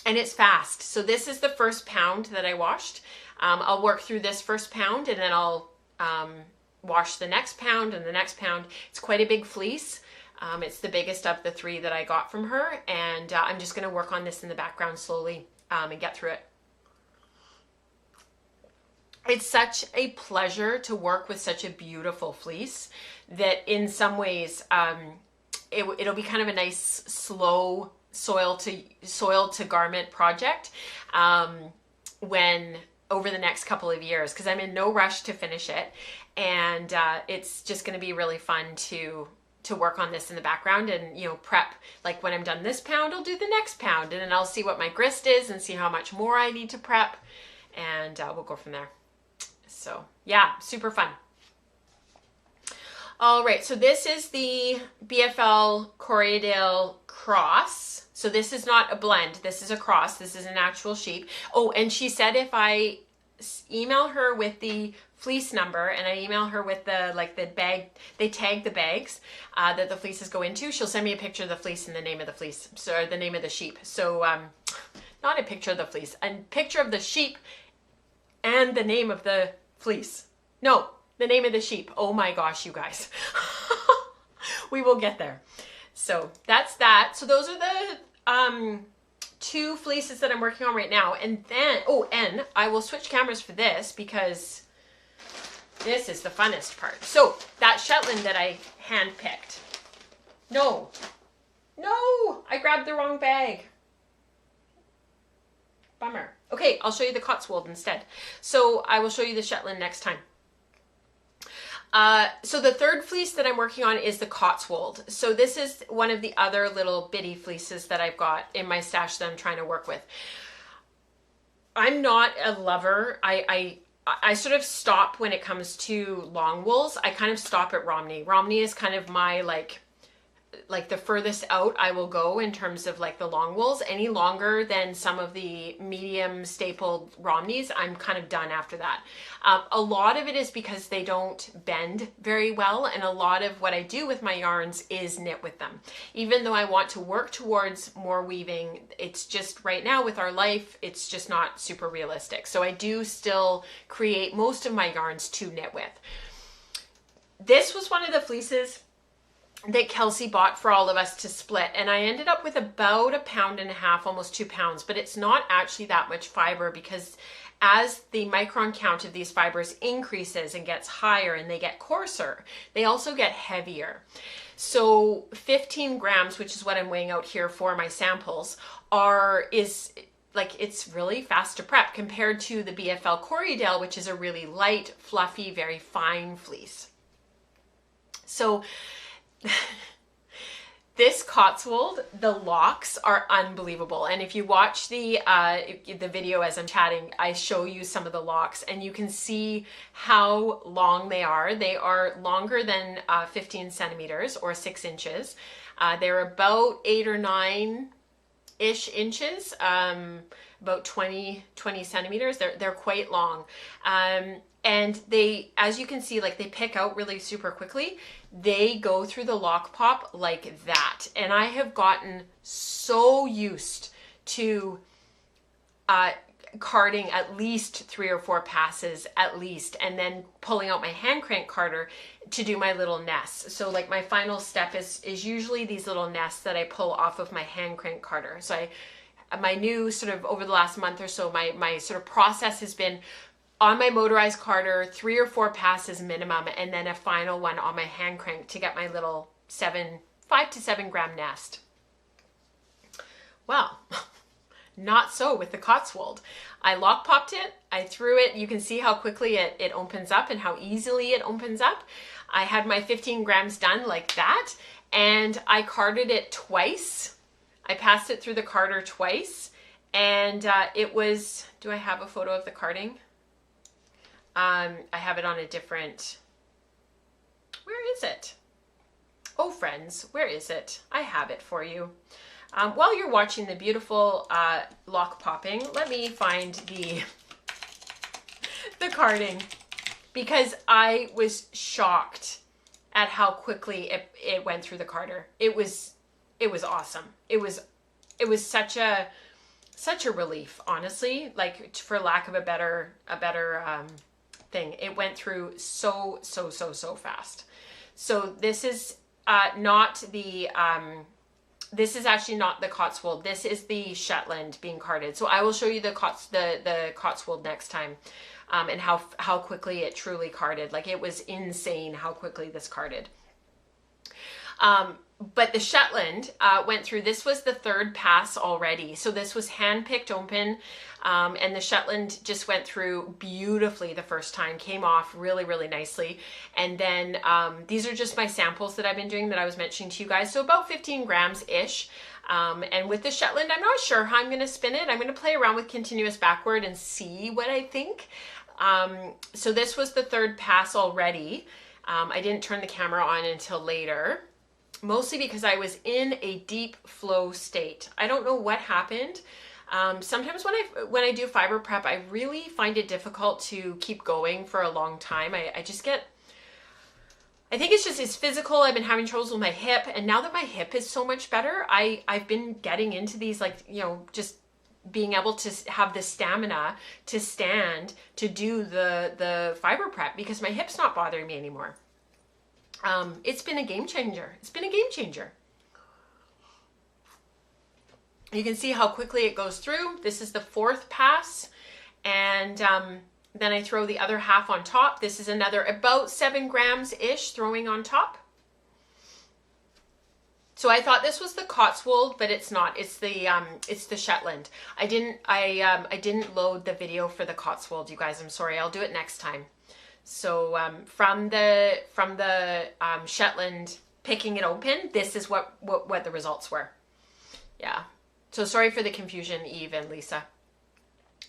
it's fast. So this is the first pound that I washed. I'll work through this first pound and then I'll wash the next pound and the next pound. It's quite a big fleece. It's the biggest of the 3 that I got from her, and I'm just going to work on this in the background slowly and get through it. It's such a pleasure to work with such a beautiful fleece that in some ways it'll be kind of a nice slow soil to garment project when over the next couple of years, because I'm in no rush to finish it, and it's just going to be really fun to work on this in the background and, you know, prep. Like when I'm done this pound, I'll do the next pound, and then I'll see what my grist is and see how much more I need to prep, and we'll go from there. So yeah, super fun. All right, so this is the BFL Corriedale cross. So this is not a blend, this is a cross, this is an actual sheep. Oh, and she said if I email her with the fleece number and I email her with the bag, they tag the bags that the fleeces go into, she'll send me a picture of the fleece and the name of the fleece, so the name of the sheep. So not a picture of the fleece, a picture of the sheep and the name of the fleece. No, the name of the sheep. Oh my gosh, you guys. We will get there. So that's that. So those are the 2 fleeces that I'm working on right now. And then, oh, and I will switch cameras for this because this is the funnest part. So that Shetland that I hand-picked. No, I grabbed the wrong bag. Bummer. Okay, I'll show you the Cotswold instead. So I will show you the Shetland next time. So the third fleece that I'm working on is the Cotswold. So this is one of the other little bitty fleeces that I've got in my stash that I'm trying to work with. I'm not a lover. I sort of stop when it comes to long wools. I kind of stop at Romney. Romney is kind of my like the furthest out I will go in terms of like the long wools. Any longer than some of the medium stapled Romneys, I'm kind of done after that. A lot of it is because they don't bend very well, and a lot of what I do with my yarns is knit with them. Even though I want to work towards more weaving, it's just right now with our life, it's just not super realistic. So I do still create most of my yarns to knit with. This was one of the fleeces that Kelsey bought for all of us to split, and I ended up with about 1.5 pounds, almost 2 pounds, but it's not actually that much fiber because as the micron count of these fibers increases and gets higher and they get coarser, they also get heavier. So 15 grams, which is what I'm weighing out here for my samples, is like, it's really fast to prep compared to the BFL Corriedale, which is a really light, fluffy, very fine fleece. So this Cotswold, the locks are unbelievable. And if you watch the video as I'm chatting, I show you some of the locks and you can see how long they are. They are longer than 15 centimeters or 6 inches. They're about 8 or 9-ish inches, about 20 centimeters. They're quite long. And they, as you can see, like they pick out really super quickly. They go through the lock pop like that. And I have gotten so used to carding at least 3 or 4 passes at least, and then pulling out my hand crank carder to do my little nests. So like my final step is usually these little nests that I pull off of my hand crank carder. So my new sort of over the last month or so, my sort of process has been on my motorized carder, 3 or 4 passes minimum, and then a final one on my hand crank to get my little 5 to 7 gram nest. Well, not so with the Cotswold. I lock popped it, I threw it, you can see how quickly it opens up and how easily it opens up. I had my 15 grams done like that, and I carded it twice. I passed it through the carder twice, and it was, do I have a photo of the carding? I have it on a different, where is it? Oh friends, where is it? I have it for you. While you're watching the beautiful lock popping, let me find the carding, because I was shocked at how quickly it went through the carder. It was awesome. It was such a relief, honestly, like for lack of a better thing. It went through so fast. So this is not the this is actually not the Cotswold. This is the Shetland being carded. So I will show you the Cotswold next time, and how quickly it truly carded. Like it was insane how quickly this carded. But the Shetland went through, this was the 3rd pass already. So this was hand-picked open, and the Shetland just went through beautifully the first time, came off really nicely. And then these are just my samples that I've been doing that I was mentioning to you guys. So about 15 grams-ish. And with the Shetland, I'm not sure how I'm going to spin it. I'm going to play around with continuous backward and see what I think. So this was the 3rd pass already. I didn't turn the camera on until later, mostly because I was in a deep flow state. I don't know what happened. Sometimes when I do fiber prep, I really find it difficult to keep going for a long time. I just get, I think it's physical. I've been having troubles with my hip, and now that my hip is so much better, I've been getting into these, like, you know, just being able to have the stamina to stand to do the fiber prep because my hip's not bothering me anymore. It's been a game changer. It's been a game changer. You can see how quickly it goes through. This is the 4th pass, and then I throw the other half on top. This is another about 7 grams-ish throwing on top. So I thought this was the Cotswold, but it's not. It's the Shetland. I didn't load the video for the Cotswold, you guys. I'm sorry. I'll do it next time. So from the Shetland, picking it open, this is what the results were. Yeah. So sorry for the confusion, Eve and Lisa.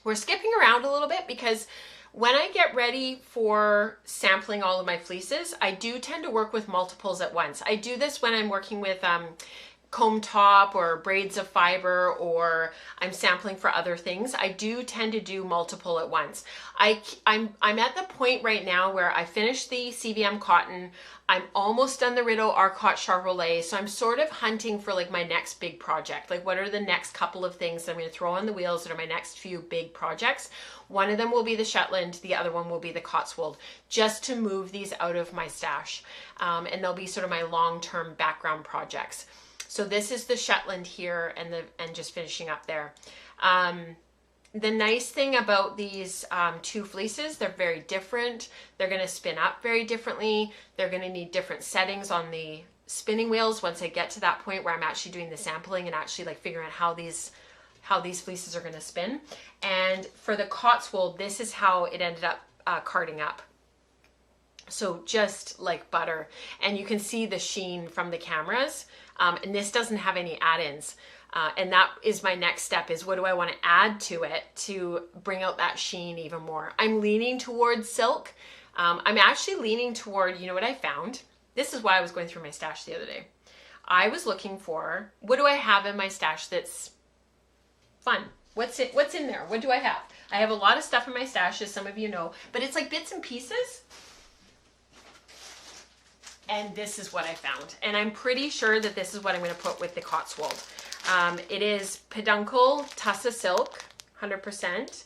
We're skipping around a little bit because when I get ready for sampling all of my fleeces, I do tend to work with multiples at once. I do this when I'm working with comb top or braids of fiber, or I'm sampling for other things. I do tend to do multiple at once. I'm at the point right now where I finished the CVM cotton. I'm almost done the Rideau-Arcott Charollais, so I'm sort of hunting for like my next big project. Like, what are the next couple of things that I'm going to throw on the wheels that are my next few big projects? One of them will be the Shetland, the other one will be the Cotswold, just to move these out of my stash. And they'll be sort of my long-term background projects. So this is the Shetland here, and just finishing up there. The nice thing about these 2 fleeces, they're very different. They're going to spin up very differently. They're going to need different settings on the spinning wheels once I get to that point where I'm actually doing the sampling and actually like figuring out how these fleeces are going to spin. And for the Cotswold, this is how it ended up carding up. So just like butter. And you can see the sheen from the cameras. And this doesn't have any add-ins. And that is my next step, is what do I want to add to it to bring out that sheen even more. I'm leaning towards silk. I'm actually leaning toward, you know what I found? This is why I was going through my stash the other day. I was looking for, what do I have in my stash that's fun? What's in there? What do I have? I have a lot of stuff in my stash, as some of you know, but it's like bits and pieces. And this is what I found. And I'm pretty sure that this is what I'm going to put with the Cotswold. It is peduncle Tussa silk, 100%.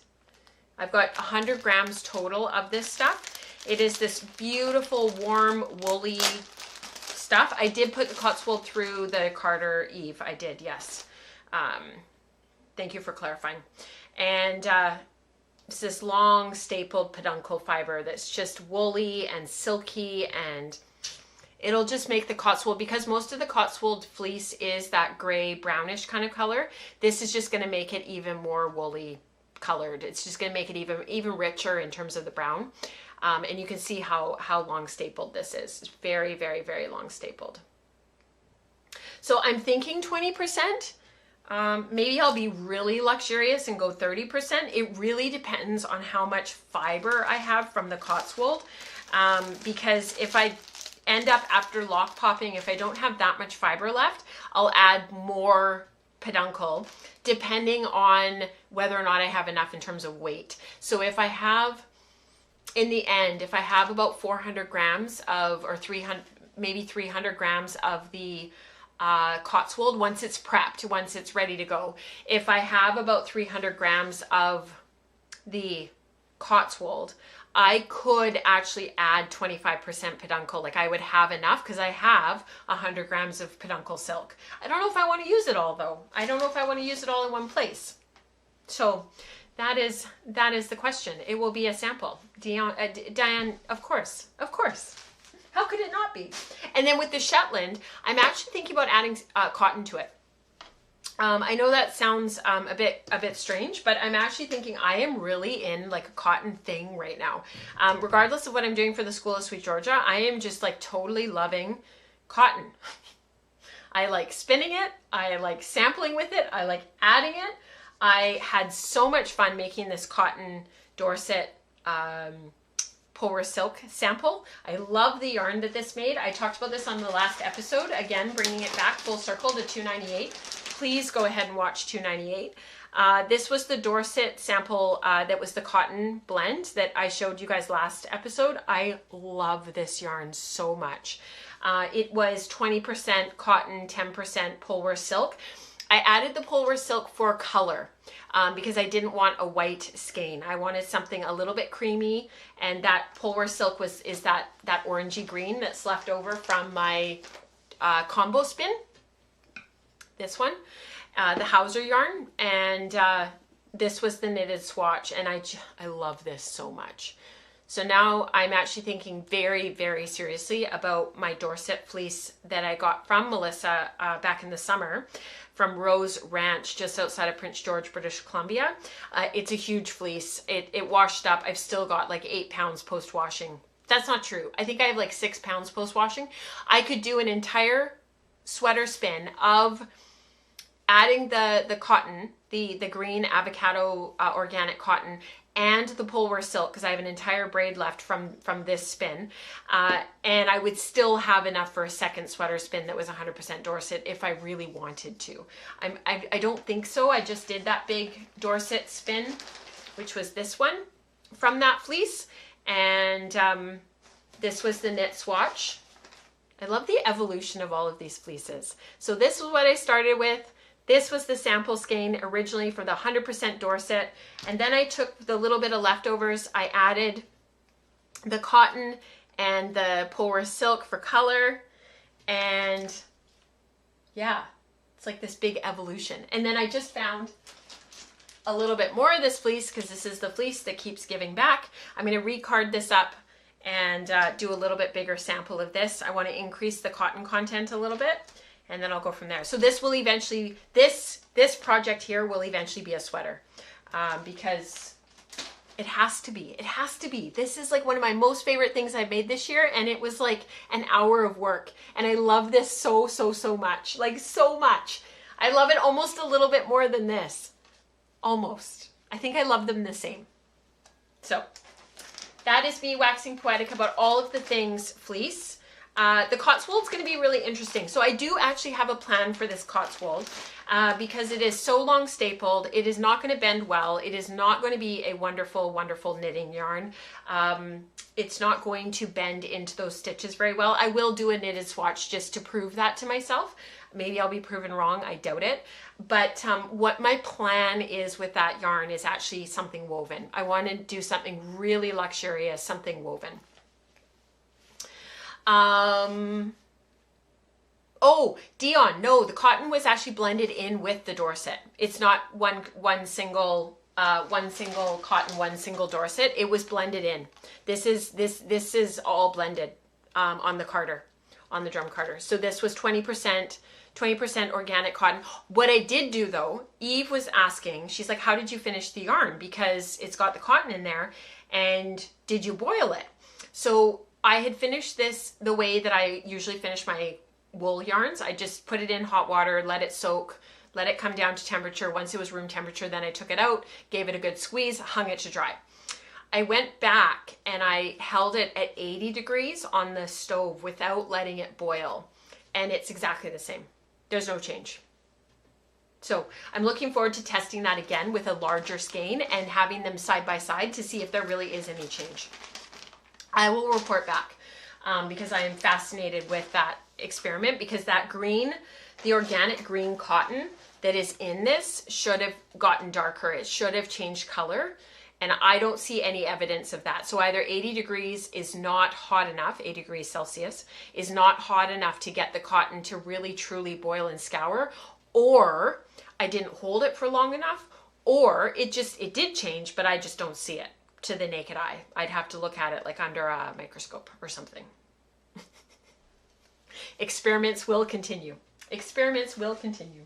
I've got 100 grams total of this stuff. It is this beautiful, warm, woolly stuff. I did put the Cotswold through the Carter Eve. I did, yes. Thank you for clarifying. And it's this long stapled peduncle fiber that's just woolly and silky, and it'll just make the Cotswold, because most of the Cotswold fleece is that gray brownish kind of color. This is just going to make it even more woolly colored. It's just going to make it even richer in terms of the brown. And you can see how long stapled this is. It's very, very, very long stapled. So I'm thinking 20%. Maybe I'll be really luxurious and go 30%. It really depends on how much fiber I have from the Cotswold. Because if I end up after lock popping, if I don't have that much fiber left, I'll add more peduncle depending on whether or not I have enough in terms of weight. So if I have, in the end, if I have about 400 grams of, or 300, maybe 300 grams of the Cotswold, once it's prepped, once it's ready to go, if I have about 300 grams of the Cotswold, I could actually add 25% peduncle. Like, I would have enough because I have 100 grams of peduncle silk. I don't know if I want to use it all though. I don't know if I want to use it all in one place. So that is the question. It will be a sample. Diane, of course. How could it not be? And then with the Shetland, I'm actually thinking about adding cotton to it. I know that sounds a bit strange, but I'm actually thinking I am really in like a cotton thing right now. Regardless of what I'm doing for the School of Sweet Georgia, I am just like totally loving cotton. I like spinning it. I like sampling with it. I like adding it. I had so much fun making this cotton Dorset Pulver Silk sample. I love the yarn that this made. I talked about this on the last episode. Again, bringing it back full circle to $2.98. Please go ahead and watch $2.98. This was the Dorset sample that was the cotton blend that I showed you guys last episode. I love this yarn so much. It was 20% cotton, 10% Pulver Silk. I added the Pulver Silk for color because I didn't want a white skein. I wanted something a little bit creamy, and that Pulver Silk is that orangey green that's left over from my combo spin. This one, the Hauser yarn, and this was the knitted swatch, and I love this so much. So now I'm actually thinking very, very seriously about my Dorset fleece that I got from Melissa back in the summer from Rose Ranch, just outside of Prince George, British Columbia. It's a huge fleece. It washed up. I've still got like 8 pounds post-washing. That's not true. I think I have like 6 pounds post-washing. I could do an entire sweater spin of adding the cotton, the green avocado organic cotton, and the Pulver Silk, because I have an entire braid left from this spin, and I would still have enough for a second sweater spin that was 100% Dorset if I really wanted to. I don't think so. I just did that big Dorset spin, which was this one from that fleece, and this was the knit swatch. I love the evolution of all of these fleeces. So this was what I started with. This was the sample skein originally for the 100% Dorset. And then I took the little bit of leftovers. I added the cotton and the Pulver Silk for color. And yeah, it's like this big evolution. And then I just found a little bit more of this fleece because this is the fleece that keeps giving back. I'm going to recard this up and do a little bit bigger sample of this. I want to increase the cotton content a little bit. And then I'll go from there. So this will eventually, this project here will eventually be a sweater because it has to be. It has to be. This is like one of my most favorite things I've made this year, and it was like an hour of work. And I love this so, so, so much. Like so much. I love it almost a little bit more than this. Almost. I think I love them the same. So that is me waxing poetic about all of the things fleece. The Cotswold's going to be really interesting. So I do actually have a plan for this Cotswold because it is so long stapled. It is not going to bend well. It is not going to be a wonderful, wonderful knitting yarn. It's not going to bend into those stitches very well. I will do a knitted swatch just to prove that to myself. Maybe I'll be proven wrong. I doubt it. But what my plan is with that yarn is actually something woven. I want to do something really luxurious, something woven. Oh, Dion, no, the cotton was actually blended in with the Dorset. It's not one single cotton, one single Dorset. It was blended in. This is all blended on the carder, on the drum carder. So this was 20% organic cotton. What I did do though, Eve was asking, she's like, how did you finish the yarn? Because it's got the cotton in there, and did you boil it? So I had finished this the way that I usually finish my wool yarns. I just put it in hot water, let it soak, let it come down to temperature. Once it was room temperature, then I took it out, gave it a good squeeze, hung it to dry. I went back and I held it at 80 degrees on the stove without letting it boil. And it's exactly the same. There's no change. So I'm looking forward to testing that again with a larger skein and having them side by side to see if there really is any change. I will report back because I am fascinated with that experiment, because that green, the organic green cotton that is in this should have gotten darker. It should have changed color, and I don't see any evidence of that. So either 80 degrees is not hot enough, 80 degrees Celsius is not hot enough to get the cotton to really truly boil and scour, or I didn't hold it for long enough, or it did change, but I just don't see it to the naked eye. I'd have to look at it like under a microscope or something. Experiments will continue. Experiments will continue.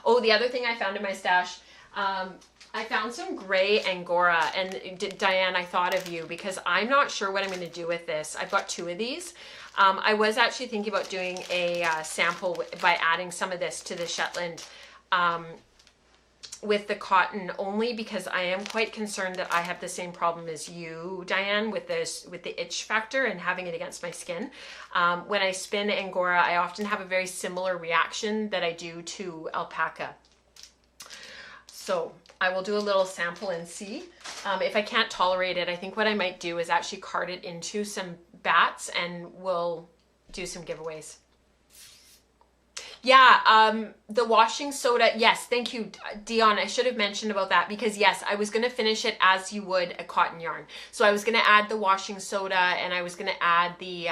Oh, the other thing I found in my stash, I found some gray Angora, and Diane, I thought of you because I'm not sure what I'm going to do with this. I've got 2 of these. I was actually thinking about doing a sample by adding some of this to the Shetland with the cotton only because I am quite concerned that I have the same problem as you, Diane, with the itch factor and having it against my skin. When I spin Angora, I often have a very similar reaction that I do to alpaca. So I will do a little sample and see. If I can't tolerate it, I think what I might do is actually cart it into some bats and we'll do some giveaways. Yeah, the washing soda, yes, thank you, Dion. I should have mentioned about that because yes, I was going to finish it as you would a cotton yarn. So I was going to add the washing soda and I was going to add the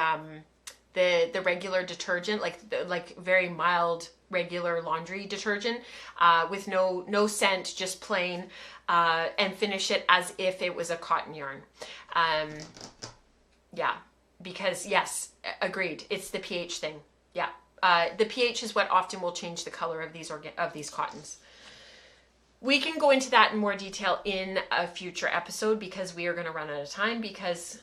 regular detergent, like very mild regular laundry detergent with no scent, just plain, and finish it as if it was a cotton yarn. Yeah, because yes, agreed. It's the pH thing. Yeah. The pH is what often will change the color of these cottons. We can go into that in more detail in a future episode because we are going to run out of time because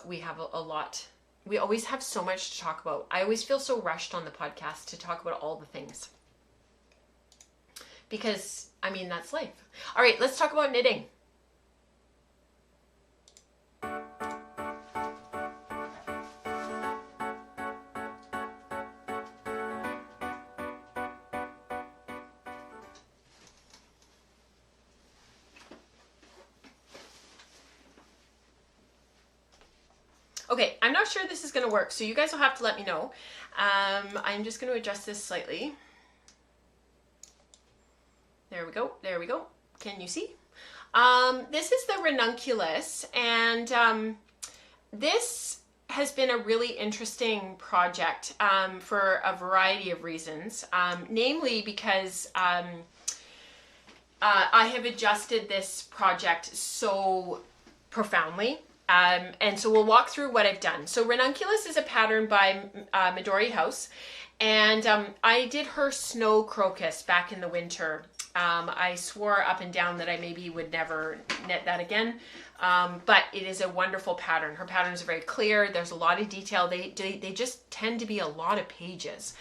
we have a lot. We always have so much to talk about. I always feel so rushed on the podcast to talk about all the things. Because, I mean, that's life. All right, let's talk about knitting. Okay, I'm not sure this is going to work, so you guys will have to let me know. I'm just going to adjust this slightly. There we go, there we go. Can you see? This is the Ranunculus, and this has been a really interesting project for a variety of reasons, namely because I have adjusted this project so profoundly. And so we'll walk through what I've done. So Ranunculus is a pattern by Midori House, and I did her Snow Crocus back in the winter. I swore up and down that I maybe would never knit that again, but it is a wonderful pattern. Her patterns are very clear. There's a lot of detail. They just tend to be a lot of pages.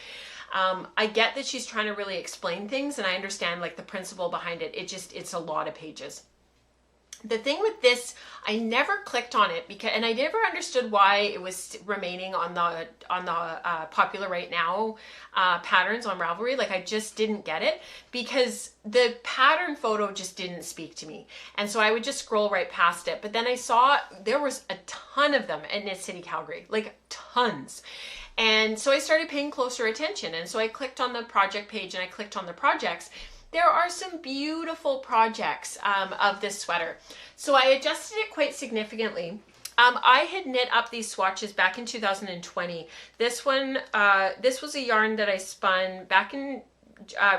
I get that she's trying to really explain things, and I understand like the principle behind it. It's a lot of pages. The thing with this, I never clicked on it because, and I never understood why it was remaining on the popular right now patterns on Ravelry. Like I just didn't get it because the pattern photo just didn't speak to me, and so I would just scroll right past it. But then I saw there was a ton of them at Knit City Calgary, like tons. And so I started paying closer attention, and so I clicked on the project page and I clicked on the projects. There are some beautiful projects of this sweater. So I adjusted it quite significantly. I had knit up these swatches back in 2020. This one, this was a yarn that I spun back in,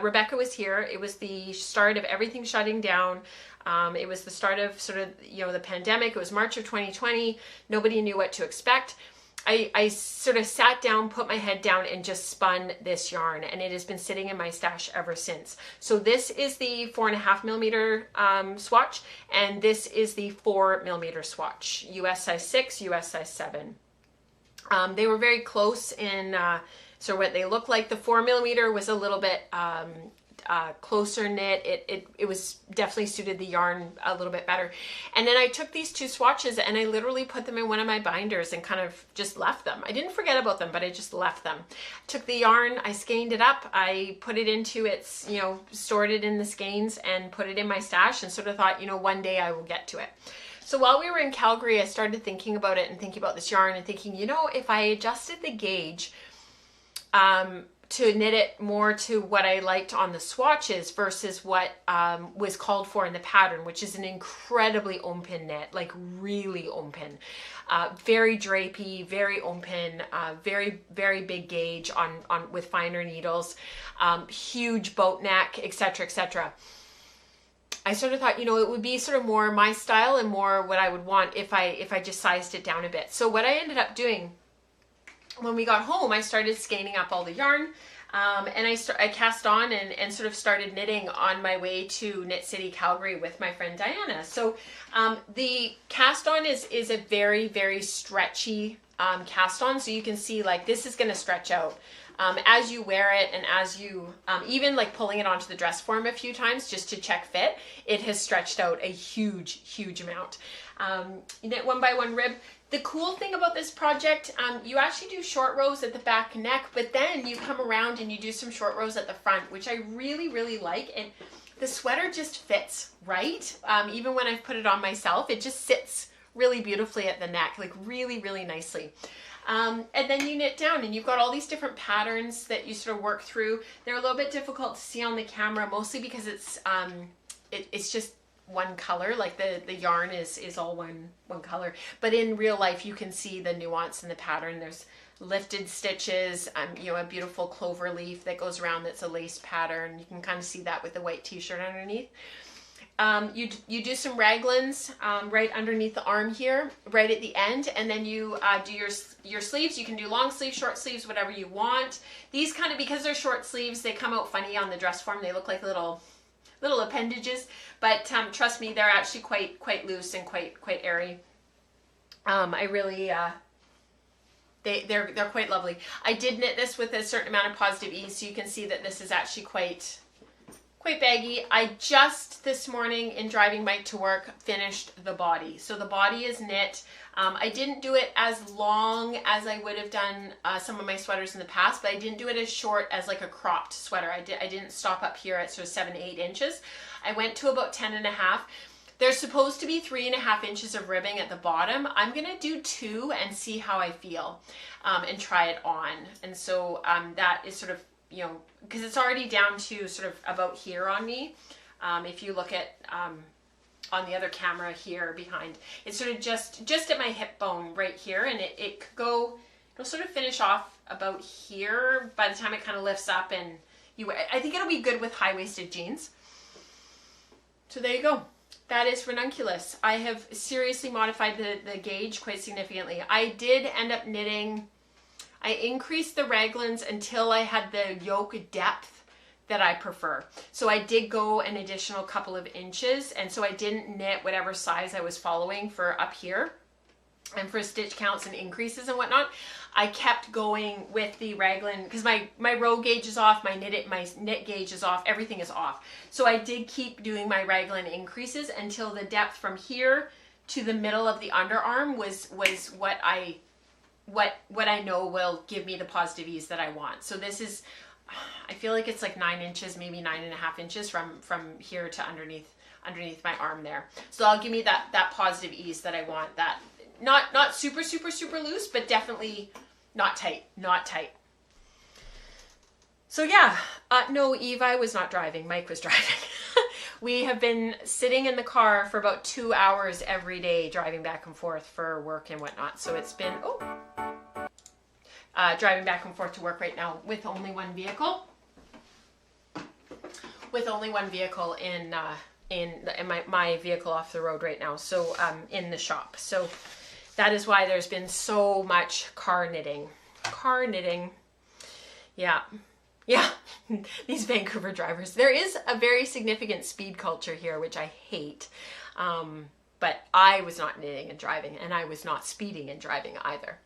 Rebecca was here. It was the start of everything shutting down. It was the start of sort of, the pandemic. It was March of 2020. Nobody knew what to expect. I sort of sat down, put my head down, and just spun this yarn, and it has been sitting in my stash ever since. So this is the 4.5 millimeter swatch, and this is the 4 millimeter swatch, US size 6, US size 7. They were very close in so what they look like. The 4 millimeter was a little bit closer knit. It was definitely suited the yarn a little bit better. And then I took these two swatches and I literally put them in one of my binders and kind of just left them. I didn't forget about them, but I just left them. Took the yarn, I skeined it up, I put it into its, stored it in the skeins and put it in my stash and sort of thought, one day I will get to it. So while we were in Calgary, I started thinking about it and thinking about this yarn and thinking, if I adjusted the gauge, to knit it more to what I liked on the swatches versus what was called for in the pattern, which is an incredibly open knit, like really open, very drapey, very open, very, very big gauge on with finer needles, huge boat neck, etc., etc. I sort of thought, it would be sort of more my style and more what I would want if I just sized it down a bit. So what I ended up doing when we got home, I started skeining up all the yarn, and I cast on and sort of started knitting on my way to Knit City Calgary with my friend Diana. So the cast on is a very, very stretchy cast on. So you can see like this is going to stretch out. as you wear it and as you, even like pulling it onto the dress form a few times just to check fit, it has stretched out a huge, huge amount. You knit 1 by 1 rib. The cool thing about this project, you actually do short rows at the back neck, but then you come around and you do some short rows at the front, which I really, really like. And the sweater just fits right. Even when I've put it on myself, it just sits really beautifully at the neck, like really, really nicely. And then you knit down and you've got all these different patterns that you sort of work through. They're a little bit difficult to see on the camera, mostly because it's just one color, like the yarn is all one color, but in real life you can see the nuance in the pattern. There's lifted stitches, you know, a beautiful clover leaf that goes around that's a lace pattern. You can kind of see that with the white t-shirt underneath. You do some raglans right underneath the arm here, right at the end, and then you do your sleeves. You can do long sleeves, short sleeves, whatever you want. These kind of, because they're short sleeves, they come out funny on the dress form. They look like little appendages, but trust me, they're actually quite loose and quite airy. I really they're quite lovely. I did knit this with a certain amount of positive ease, so you can see that this is actually quite baggy. I just this morning in driving Mike to work finished the body. So the body is knit. I didn't do it as long as I would have done some of my sweaters in the past, but I didn't do it as short as like a cropped sweater. I didn't stop up here at sort of 7-8 inches. I went to about 10.5. There's supposed to be 3.5 inches of ribbing at the bottom. I'm gonna do 2 and see how I feel and try it on. And so that is sort of, you know, because it's already down to sort of about here on me. If you look at on the other camera here behind, it's sort of just at my hip bone right here, and it could go, it'll sort of finish off about here by the time it kind of lifts up, and I think it'll be good with high-waisted jeans. So there you go. That is Ranunculus. I have seriously modified the gauge quite significantly. I did end up knitting, I increased the raglans until I had the yoke depth that I prefer. So I did go an additional couple of inches, and so I didn't knit whatever size I was following for up here. And for stitch counts and increases and whatnot, I kept going with the raglan because my row gauge is off, my knit gauge is off, everything is off. So I did keep doing my raglan increases until the depth from here to the middle of the underarm was what I know will give me the positive ease that I want. So this is, I feel like it's like 9 inches, maybe 9.5 inches from here to underneath my arm there. So that'll give me that positive ease that I want. That not super loose, but definitely not tight. So yeah, no, Eve, I was not driving. Mike was driving. We have been sitting in the car for about 2 hours every day, driving back and forth for work and whatnot. So it's been, driving back and forth to work right now with only one vehicle. With only one vehicle in my vehicle off the road right now. So in the shop. So that is why there's been so much car knitting. Yeah. These Vancouver drivers. There is a very significant speed culture here, which I hate. But I was not knitting and driving, and I was not speeding and driving either.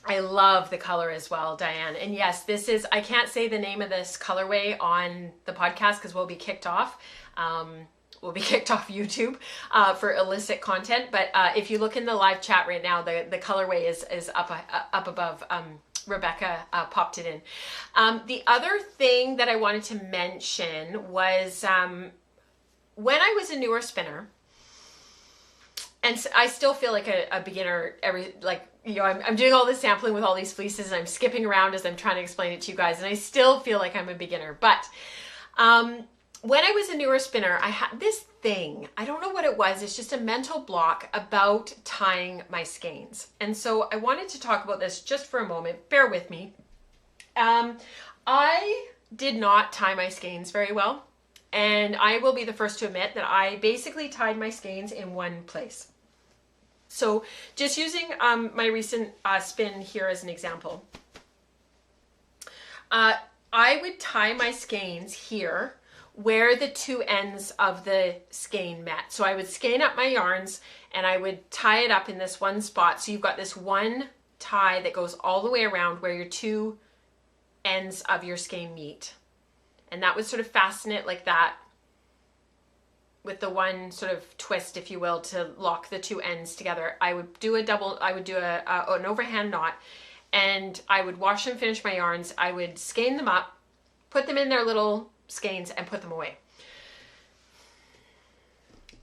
I love the color as well, Diane. And yes, this is, I can't say the name of this colorway on the podcast because we'll be kicked off. We'll be kicked off YouTube for illicit content. But if you look in the live chat right now, the colorway is up above. Rebecca popped it in. The other thing that I wanted to mention was when I was a newer spinner, and I still feel like a beginner I'm doing all this sampling with all these fleeces and I'm skipping around as I'm trying to explain it to you guys, and I still feel like I'm a beginner. But when I was a newer spinner, I had this thing, I don't know what it was, it's just a mental block about tying my skeins. And so I wanted to talk about this just for a moment, bear with me. I did not tie my skeins very well, and I will be the first to admit that I basically tied my skeins in one place. So just using my recent spin here as an example, I would tie my skeins here where the two ends of the skein met. So I would skein up my yarns and I would tie it up in this one spot. So you've got this one tie that goes all the way around where your two ends of your skein meet. And that would sort of fasten it like that, with the one sort of twist, if you will, to lock the two ends together. I would do an overhand knot, and I would wash and finish my yarns. I would skein them up, put them in their little skeins, and put them away.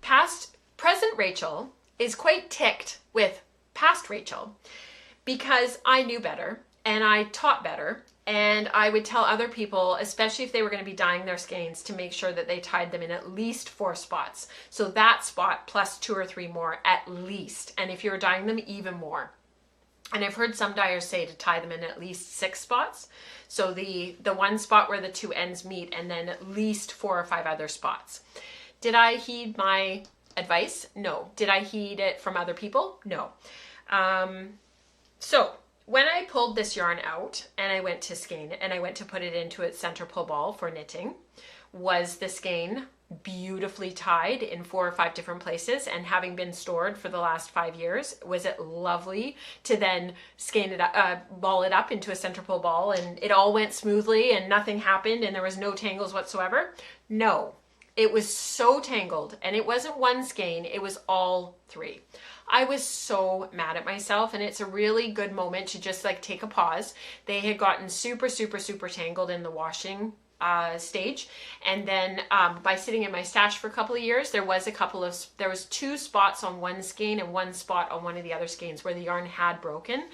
Present Rachel is quite ticked with past Rachel because I knew better and I taught better, and I would tell other people, especially if they were going to be dyeing their skeins, to make sure that they tied them in at least 4 spots. So that spot plus 2 or 3 more at least, and if you're dyeing them, even more. And I've heard some dyers say to tie them in at least 6 spots. So the one spot where the two ends meet, and then at least 4 or 5 other spots. Did I heed my advice? No. Did I heed it from other people? No. So when I pulled this yarn out and I went to skein and I went to put it into its center pull ball for knitting, was the skein beautifully tied in 4 or 5 different places, and having been stored for the last 5 years, was it lovely to then skein it up, ball it up into a center pull ball, and it all went smoothly and nothing happened and there was no tangles whatsoever? No, it was so tangled, and it wasn't one skein, it was all 3. I was so mad at myself, and it's a really good moment to just like take a pause. They had gotten super, super, super tangled in the washing stage, and then by sitting in my stash for a couple of years, there was 2 spots on one skein and 1 spot on one of the other skeins where the yarn had broken,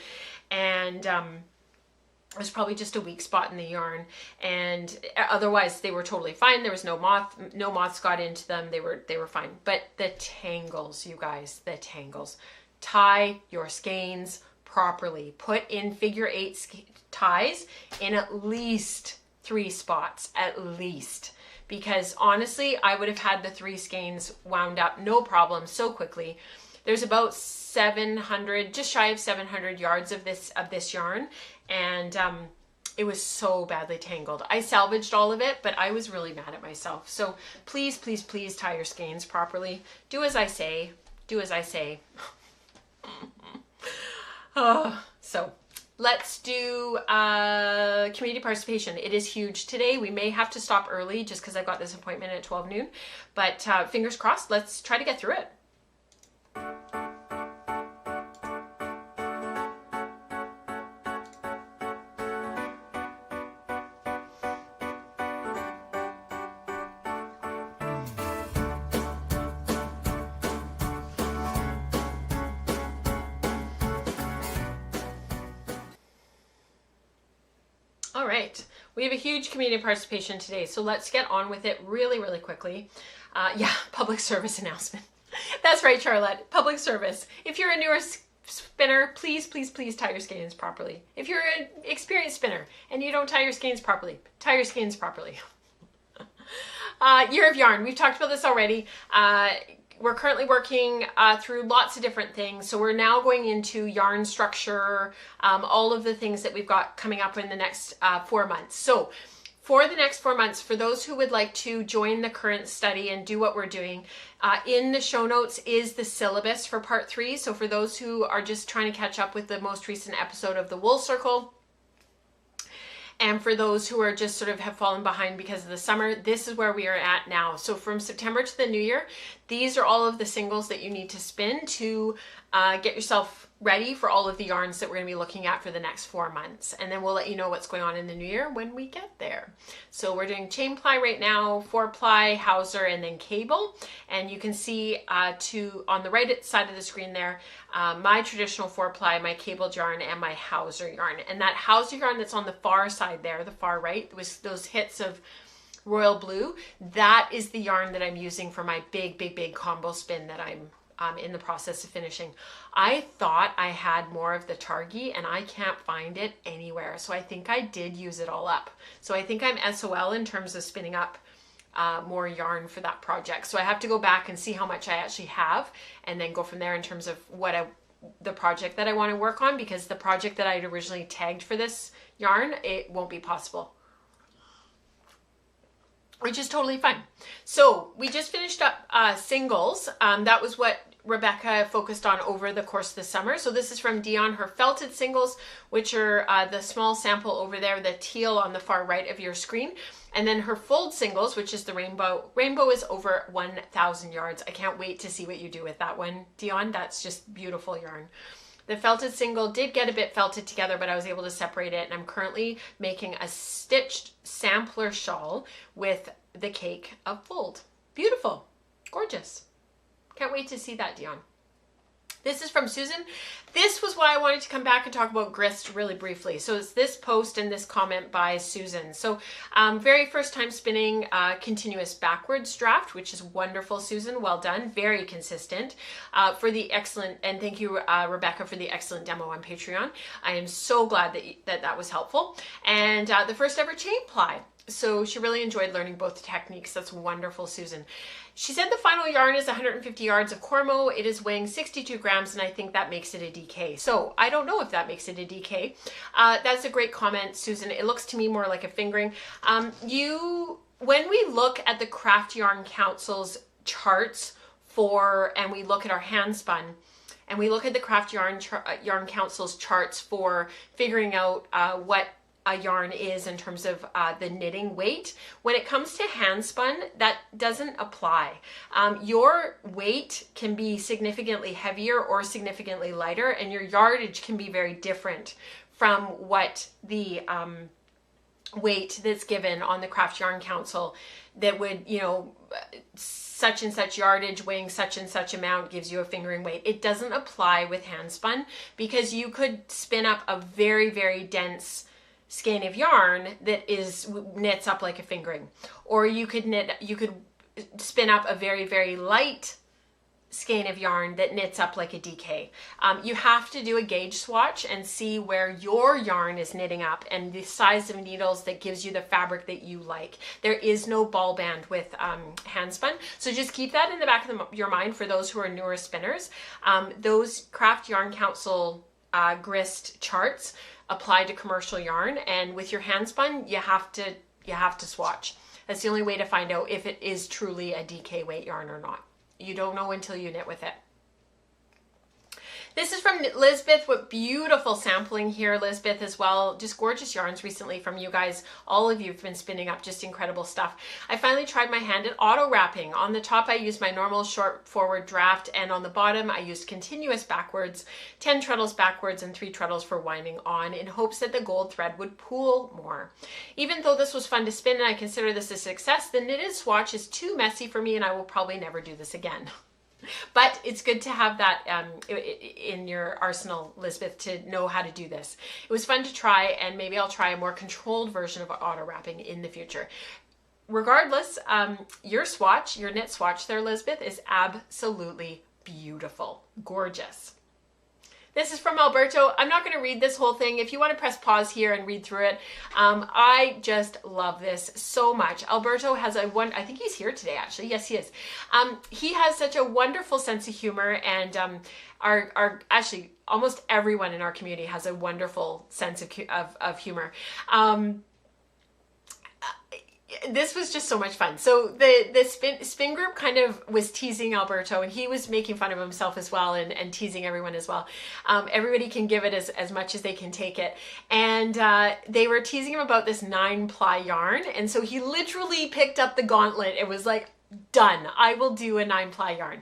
and it was probably just a weak spot in the yarn, and otherwise they were totally fine. There was no moths got into them. They were fine. But the tangles, you guys, the tangles. Tie your skeins properly. Put in figure 8 ties in at least 3 spots, at least. Because honestly, I would have had the 3 skeins wound up no problem so quickly. There's about 700, just shy of 700 yards of this yarn, and it was so badly tangled. I salvaged all of it, but I was really mad at myself. So please, please, please tie your skeins properly. Do as I say. Do as I say. So let's do community participation. It is huge today. We may have to stop early just because I've got this appointment at 12 noon, but fingers crossed, let's try to get through it. All right, we have a huge community participation today, so let's get on with it really, really quickly. Yeah, public service announcement. That's right, Charlotte, public service. If you're a newer spinner, please, please, please tie your skeins properly. If you're an experienced spinner and you don't tie your skeins properly, tie your skeins properly. Year of Yarn, we've talked about this already. We're currently working through lots of different things. So we're now going into yarn structure, all of the things that we've got coming up in the next 4 months. So for the next 4 months, for those who would like to join the current study and do what we're doing, in the show notes is the syllabus for part 3. So for those who are just trying to catch up with the most recent episode of the Wool Circle, and for those who are just sort of have fallen behind because of the summer, this is where we are at now. So from September to the new year, these are all of the singles that you need to spin to get yourself ready for all of the yarns that we're going to be looking at for the next 4 months. And then we'll let you know what's going on in the new year when we get there. So we're doing chain ply right now, 4-ply, hawser, and then cable. And you can see on the right side of the screen there, my traditional 4-ply, my cable yarn, and my hawser yarn. And that hawser yarn that's on the far side there, the far right, was those hits of royal blue. That is the yarn that I'm using for my big, big, big combo spin that I'm in the process of finishing. I thought I had more of the Targhee and I can't find it anywhere. So I think I did use it all up. So I think I'm SOL in terms of spinning up more yarn for that project. So I have to go back and see how much I actually have and then go from there in terms of the project that I want to work on, because the project that I'd originally tagged for this yarn, it won't be possible, which is totally fine. So we just finished up singles. That was what Rebecca focused on over the course of the summer. So this is from Dion, her felted singles, which are the small sample over there, the teal on the far right of your screen. And then her fold singles, which is the rainbow. Rainbow is over 1,000 yards. I can't wait to see what you do with that one, Dion. That's just beautiful yarn. The felted single did get a bit felted together, but I was able to separate it. And I'm currently making a stitched sampler shawl with the cake of fold. Beautiful. Gorgeous. Can't wait to see that, Dion. This is from Susan. This was why I wanted to come back and talk about grist really briefly. So it's this post and this comment by Susan. So very first time spinning continuous backwards draft, which is wonderful, Susan. Well done. Very consistent for the excellent, and thank you, Rebecca, for the excellent demo on Patreon. I am so glad that was helpful. And the first ever chain ply. So she really enjoyed learning both techniques. That's wonderful, Susan. She said the final yarn is 150 yards of Cormo. It is weighing 62 grams, and I think that makes it a DK. So I don't know if that makes it a DK. That's a great comment, Susan. It looks to me more like a fingering. When we look at the Craft Yarn Council's charts and we look at our Handspun, and we look at the Craft Yarn Council's charts for figuring out what a yarn is in terms of the knitting weight. When it comes to handspun, that doesn't apply. Your weight can be significantly heavier or significantly lighter, and your yardage can be very different from what the weight that's given on the Craft Yarn Council that would, such and such yardage weighing such and such amount gives you a fingering weight. It doesn't apply with handspun, because you could spin up a very, very dense skein of yarn that knits up like a fingering, or you could spin up a very, very light skein of yarn that knits up like a DK. You have to do a gauge swatch and see where your yarn is knitting up and the size of needles that gives you the fabric that you like. There is no ball band with handspun, so just keep that in the back of your mind for those who are newer spinners. Those Craft Yarn Council grist charts apply to commercial yarn, and with your handspun you have to swatch. That's the only way to find out if it is truly a DK weight yarn or not. You don't know until you knit with it. This is from Lisbeth. What beautiful sampling here, Lisbeth, as well. Just gorgeous yarns recently from you guys. All of you have been spinning up just incredible stuff. I finally tried my hand at auto wrapping. On the top, I used my normal short forward draft, and on the bottom, I used continuous backwards, 10 treadles backwards and 3 treadles for winding on, in hopes that the gold thread would pool more. Even though this was fun to spin and I consider this a success, the knitted swatch is too messy for me, and I will probably never do this again. But it's good to have that in your arsenal, Lisbeth, to know how to do this. It was fun to try, and maybe I'll try a more controlled version of auto wrapping in the future. Regardless, your knit swatch there, Lisbeth, is absolutely beautiful. Gorgeous. This is from Alberto. I'm not going to read this whole thing. If you want to press pause here and read through it, I just love this so much. Alberto has I think he's here today, actually. Yes, he is. He has such a wonderful sense of humor, and actually almost everyone in our community has a wonderful sense of humor. This was just so much fun. So the spin group kind of was teasing Alberto, and he was making fun of himself as well, and teasing everyone as well. Everybody can give it as much as they can take it. And they were teasing him about this 9-ply yarn. And so he literally picked up the gauntlet. It was like, done. I will do a 9-ply yarn.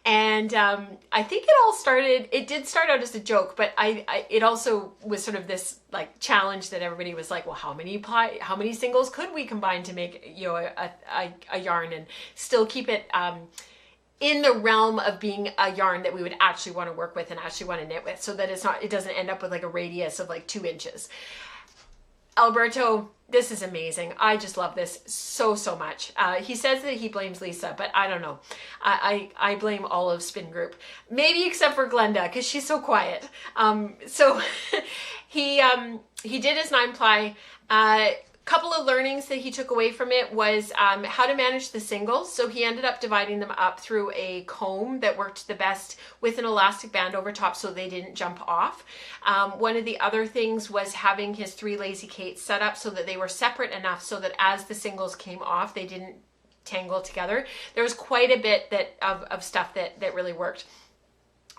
And I think it did start out as a joke, but it also was sort of this like challenge that everybody was like, well, how many singles could we combine to make, a yarn and still keep it in the realm of being a yarn that we would actually want to work with and actually want to knit with, so that it doesn't end up with like a radius of like 2 inches. Alberto, this is amazing. I just love this so much. He says that he blames Lisa, but I don't know. I blame all of Spin Group, maybe except for Glenda, because she's so quiet. So he did his 9-ply. Couple of learnings that he took away from it was how to manage the singles. So he ended up dividing them up through a comb that worked the best with an elastic band over top so they didn't jump off. One of the other things was having his 3 lazy Kates set up so that they were separate enough so that as the singles came off, they didn't tangle together. There was quite a bit of stuff that really worked.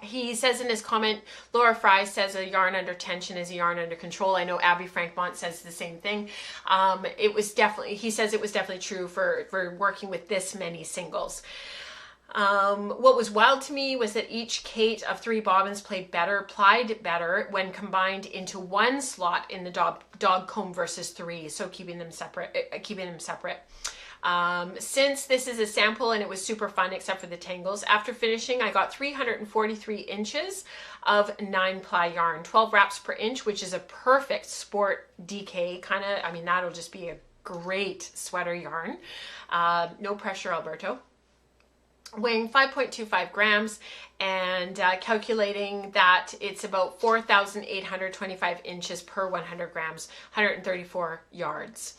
He says in his comment, Laura Fry says a yarn under tension is a yarn under control. I know Abby Frankmont says the same thing. He says it was definitely true for working with this many singles. What was wild to me was that each Kate of 3 bobbins plied better when combined into one slot in the dog comb versus 3. So keeping them separate. Since this is a sample and it was super fun except for the tangles, after finishing I got 343 inches of 9-ply yarn, 12 wraps per inch, which is a perfect sport DK kind of. I mean, that'll just be a great sweater yarn. No pressure, Alberto. Weighing 5.25 grams and calculating that it's about 4,825 inches per 100 grams, 134 yards.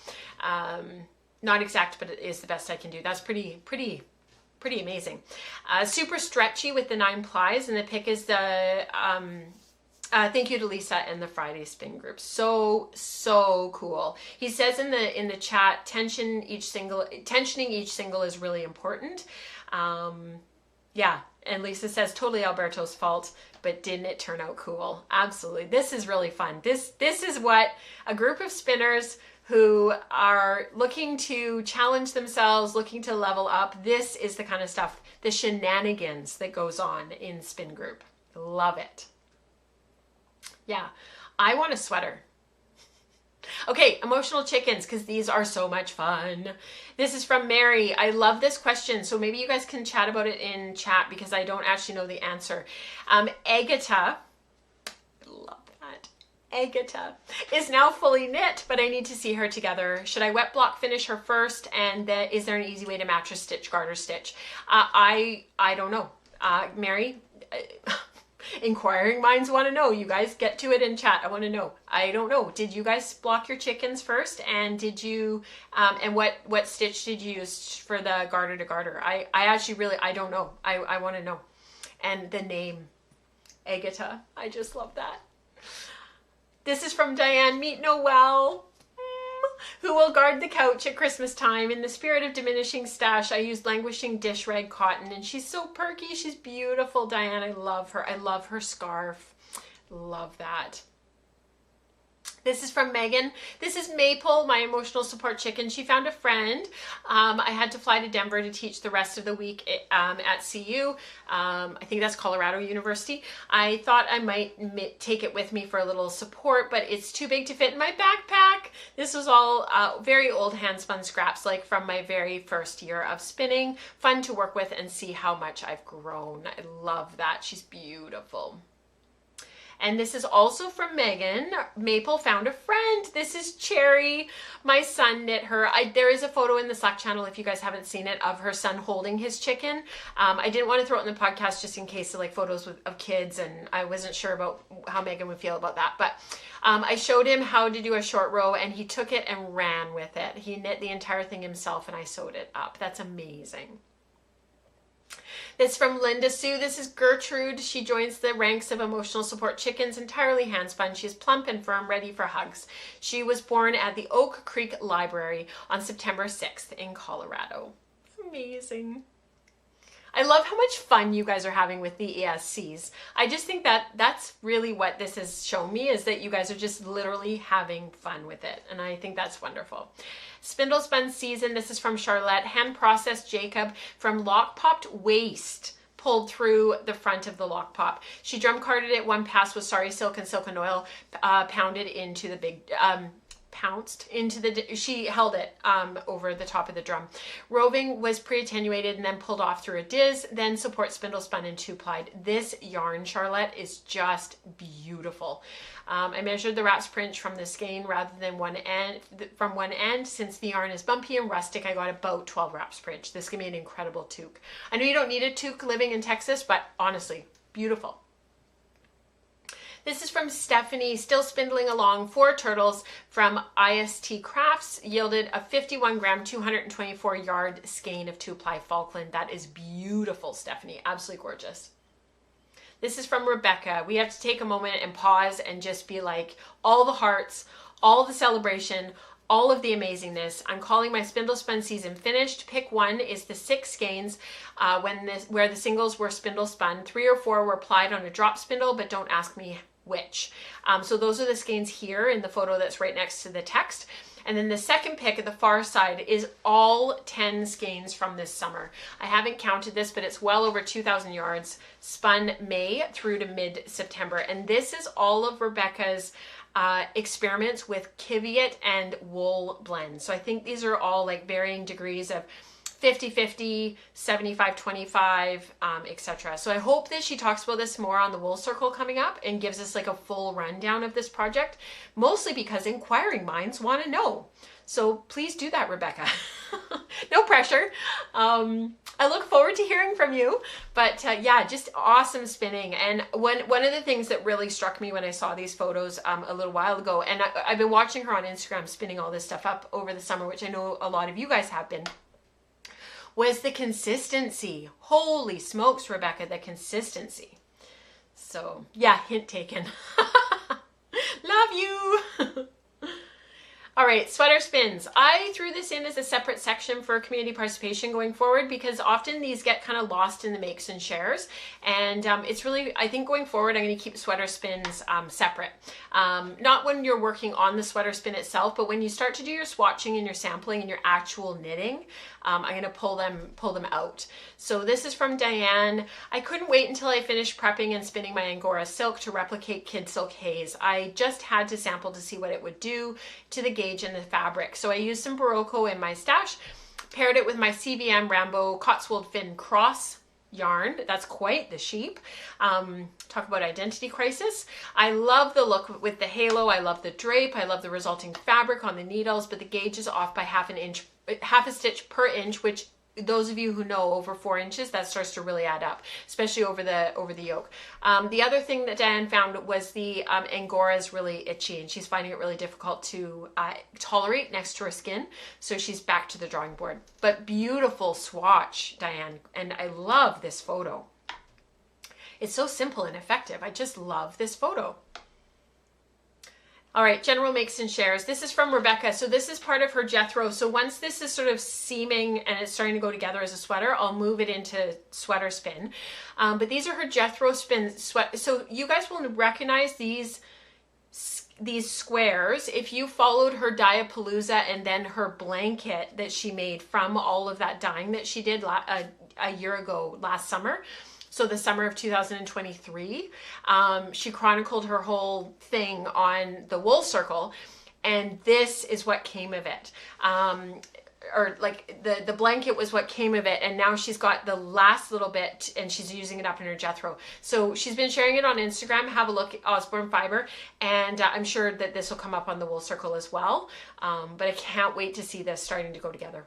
Not exact, but it is the best I can do. That's pretty amazing. Super stretchy with the 9 plies, and the pick is the thank you to Lisa and the Friday Spin group. So cool. He says in the chat, tensioning each single is really important. Yeah, and Lisa says totally Alberto's fault, but didn't it turn out cool? Absolutely. This is really fun. This is what a group of spinners who are looking to challenge themselves, looking to level up. This is the kind of stuff, the shenanigans that goes on in Spin Group. Love it. Yeah, I want a sweater. Okay, emotional chickens, because these are so much fun. This is from Mary. I love this question, so maybe you guys can chat about it in chat because I don't actually know the answer. Agatha, love that. Agatha is now fully knit, but I need to see her together. Should I wet block finish her first? And is there an easy way to match a stitch, garter stitch? I don't know. Mary, inquiring minds want to know. You guys get to it in chat. I want to know. I don't know. Did you guys block your chickens first? And did you, and what stitch did you use for the garter to garter? I actually really, I don't know. I want to know. And the name, Agatha. I just love that. This is from Diane. Meet Noel. Who will guard the couch at Christmas time. In the spirit of diminishing stash, I used languishing dish rag cotton, and she's so perky. She's beautiful, Diane. I love her. I love her scarf. Love that. This is from Megan. This is Maple, my emotional support chicken. She found a friend. I had to fly to Denver to teach the rest of the week at CU. I think that's Colorado University. I thought I might take it with me for a little support, but it's too big to fit in my backpack. This was all very old hand-spun scraps, like from my very first year of spinning. Fun to work with and see how much I've grown. I love that. She's beautiful. And this is also from Megan. Maple found a friend. This is Cherry. My son knit her. There is a photo in the Slack channel, if you guys haven't seen it, of her son holding his chicken. I didn't want to throw it in the podcast just in case of like photos of kids, and I wasn't sure about how Megan would feel about that. But I showed him how to do a short row, and he took it and ran with it. He knit the entire thing himself, and I sewed it up. That's amazing. This from Linda Sue. This is Gertrude. She joins the ranks of emotional support chickens, entirely handspun. She is plump and firm, ready for hugs. She was born at the Oak Creek Library on September 6th in Colorado. Amazing. I love how much fun you guys are having with the ESCs. I just think that that's really what this has shown me, is that you guys are just literally having fun with it. And I think that's wonderful. Spindle Spun Season. This is from Charlotte. Hand processed Jacob from lock popped waist, pulled through the front of the lock pop. She drum carded it one pass with Sorry Silk and Silk and Oil, pounded into the big, she held it over the top of the drum. Roving was pre-attenuated and then pulled off through a diz, then support spindle spun and 2-plied. This yarn, Charlotte, is just beautiful. I measured the wraps per inch from the skein rather than from one end. Since the yarn is bumpy and rustic, I got about 12 wraps per inch. This can be an incredible toque. I know you don't need a toque living in Texas, but honestly, beautiful. This is from Stephanie, still spindling along. 4 turtles from IST Crafts yielded a 51 gram, 224 yard skein of 2-ply Falkland. That is beautiful, Stephanie. Absolutely gorgeous. This is from Rebecca. We have to take a moment and pause and just be like, all the hearts, all the celebration, all of the amazingness. I'm calling my spindle spun season finished. Pick one is the 6 skeins where the singles were spindle spun. 3 or 4 were applied on a drop spindle, but don't ask me which. So those are the skeins here in the photo that's right next to the text. And then the second pick at the far side is all 10 skeins from this summer. I haven't counted this, but it's well over 2,000 yards, spun May through to mid-September. And this is all of Rebecca's experiments with Kiviot and wool blends. So I think these are all like varying degrees of 50-50, 75-25, etc. So I hope that she talks about this more on the Wool Circle coming up and gives us like a full rundown of this project, mostly because inquiring minds want to know. So please do that, Rebecca. No pressure. I look forward to hearing from you, but yeah, just awesome spinning. And one of the things that really struck me when I saw these photos a little while ago, and I've been watching her on Instagram spinning all this stuff up over the summer, which I know a lot of you guys have been, was the consistency. Holy smokes, Rebecca, the consistency. So yeah, hint taken. Love you. All right, sweater spins. I threw this in as a separate section for community participation going forward because often these get kind of lost in the makes and shares. And it's really, I think going forward, I'm going to keep sweater spins separate. Not when you're working on the sweater spin itself, but when you start to do your swatching and your sampling and your actual knitting, I'm going to pull them out. So this is from Diane. I couldn't wait until I finished prepping and spinning my Angora silk to replicate Kid Silk Haze. I just had to sample to see what it would do to the gauge and the fabric. So I used some Barocco in my stash, paired it with my CVM Rambo Cotswold Fin Cross yarn. That's quite the sheep. Talk about identity crisis. I love the look with the halo. I love the drape. I love the resulting fabric on the needles, but the gauge is off by half a stitch per inch, which those of you who know over 4 inches, that starts to really add up, especially over the yoke. The other thing that Diane found was the Angora is really itchy and she's finding it really difficult to tolerate next to her skin. So she's back to the drawing board. But beautiful swatch, Diane. And I love this photo. It's so simple and effective. I just love this photo. All right, general makes and shares. This is from Rebecca. So this is part of her Jethro. So once this is sort of seaming and it's starting to go together as a sweater, I'll move it into sweater spin. But these are her Jethro spin sweat. So you guys will recognize these squares if you followed her Diapalooza and then her blanket that she made from all of that dyeing that she did a year ago last summer. So the summer of 2023, she chronicled her whole thing on the Wool Circle, and this is what came of it. Or like the blanket was what came of it, and now she's got the last little bit and she's using it up in her Jethro. So she's been sharing it on Instagram. Have a look at Osborne Fiber, and I'm sure that this will come up on the Wool Circle as well. But I can't wait to see this starting to go together.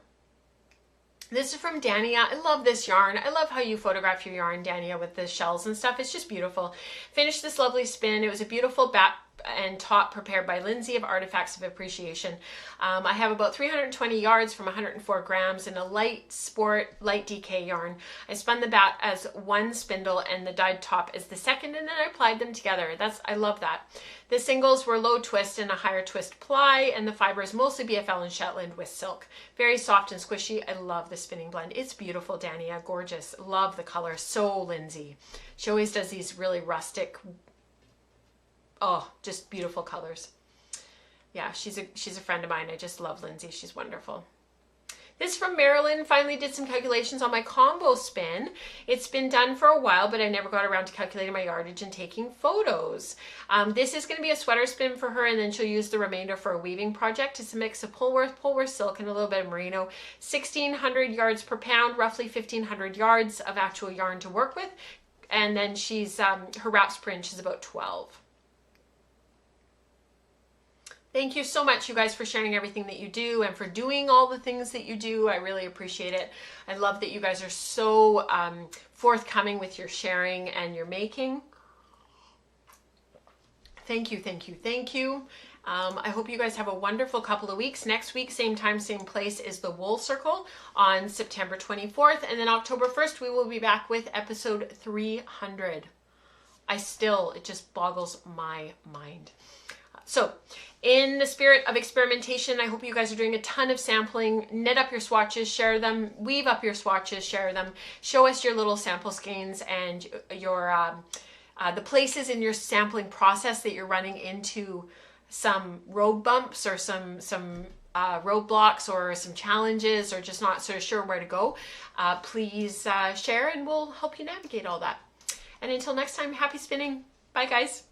This is from Dania. I love this yarn. I love how you photograph your yarn, Dania, with the shells and stuff. It's just beautiful. Finished this lovely spin. It was a beautiful back and top prepared by Lindsay of Artifacts of Appreciation. I have about 320 yards from 104 grams in a light sport, light DK yarn. I spun the bat as one spindle and the dyed top as the second, and then I applied them together. I love that. The singles were low twist and a higher twist ply, and the fibers mostly BFL and Shetland with silk. Very soft and squishy. I love the spinning blend. It's beautiful, Dania. Gorgeous. Love the color. So Lindsay. She always does these really rustic, oh, just beautiful colors. Yeah, she's a friend of mine. I just love Lindsay. She's wonderful. This from Marilyn. Finally did some calculations on my combo spin. It's been done for a while, but I never got around to calculating my yardage and taking photos. This is going to be a sweater spin for her, and then she'll use the remainder for a weaving project. It's a mix of Polworth silk, and a little bit of merino. 1,600 yards per pound, roughly 1,500 yards of actual yarn to work with. And then she's, her wraps per inch is about 12. Thank you so much, you guys, for sharing everything that you do and for doing all the things that you do. I really appreciate it. I love that you guys are so forthcoming with your sharing and your making. Thank you, thank you, thank you. I hope you guys have a wonderful couple of weeks. Next week, same time, same place, is the Wool Circle on September 24th. And then October 1st, we will be back with episode 300. It just boggles my mind. So in the spirit of experimentation, I hope you guys are doing a ton of sampling. Knit up your swatches, share them, weave up your swatches, share them, show us your little sample skeins and your the places in your sampling process that you're running into some road bumps or some roadblocks or some challenges or just not sort of sure where to go. Please share and we'll help you navigate all that. And until next time, happy spinning. Bye guys.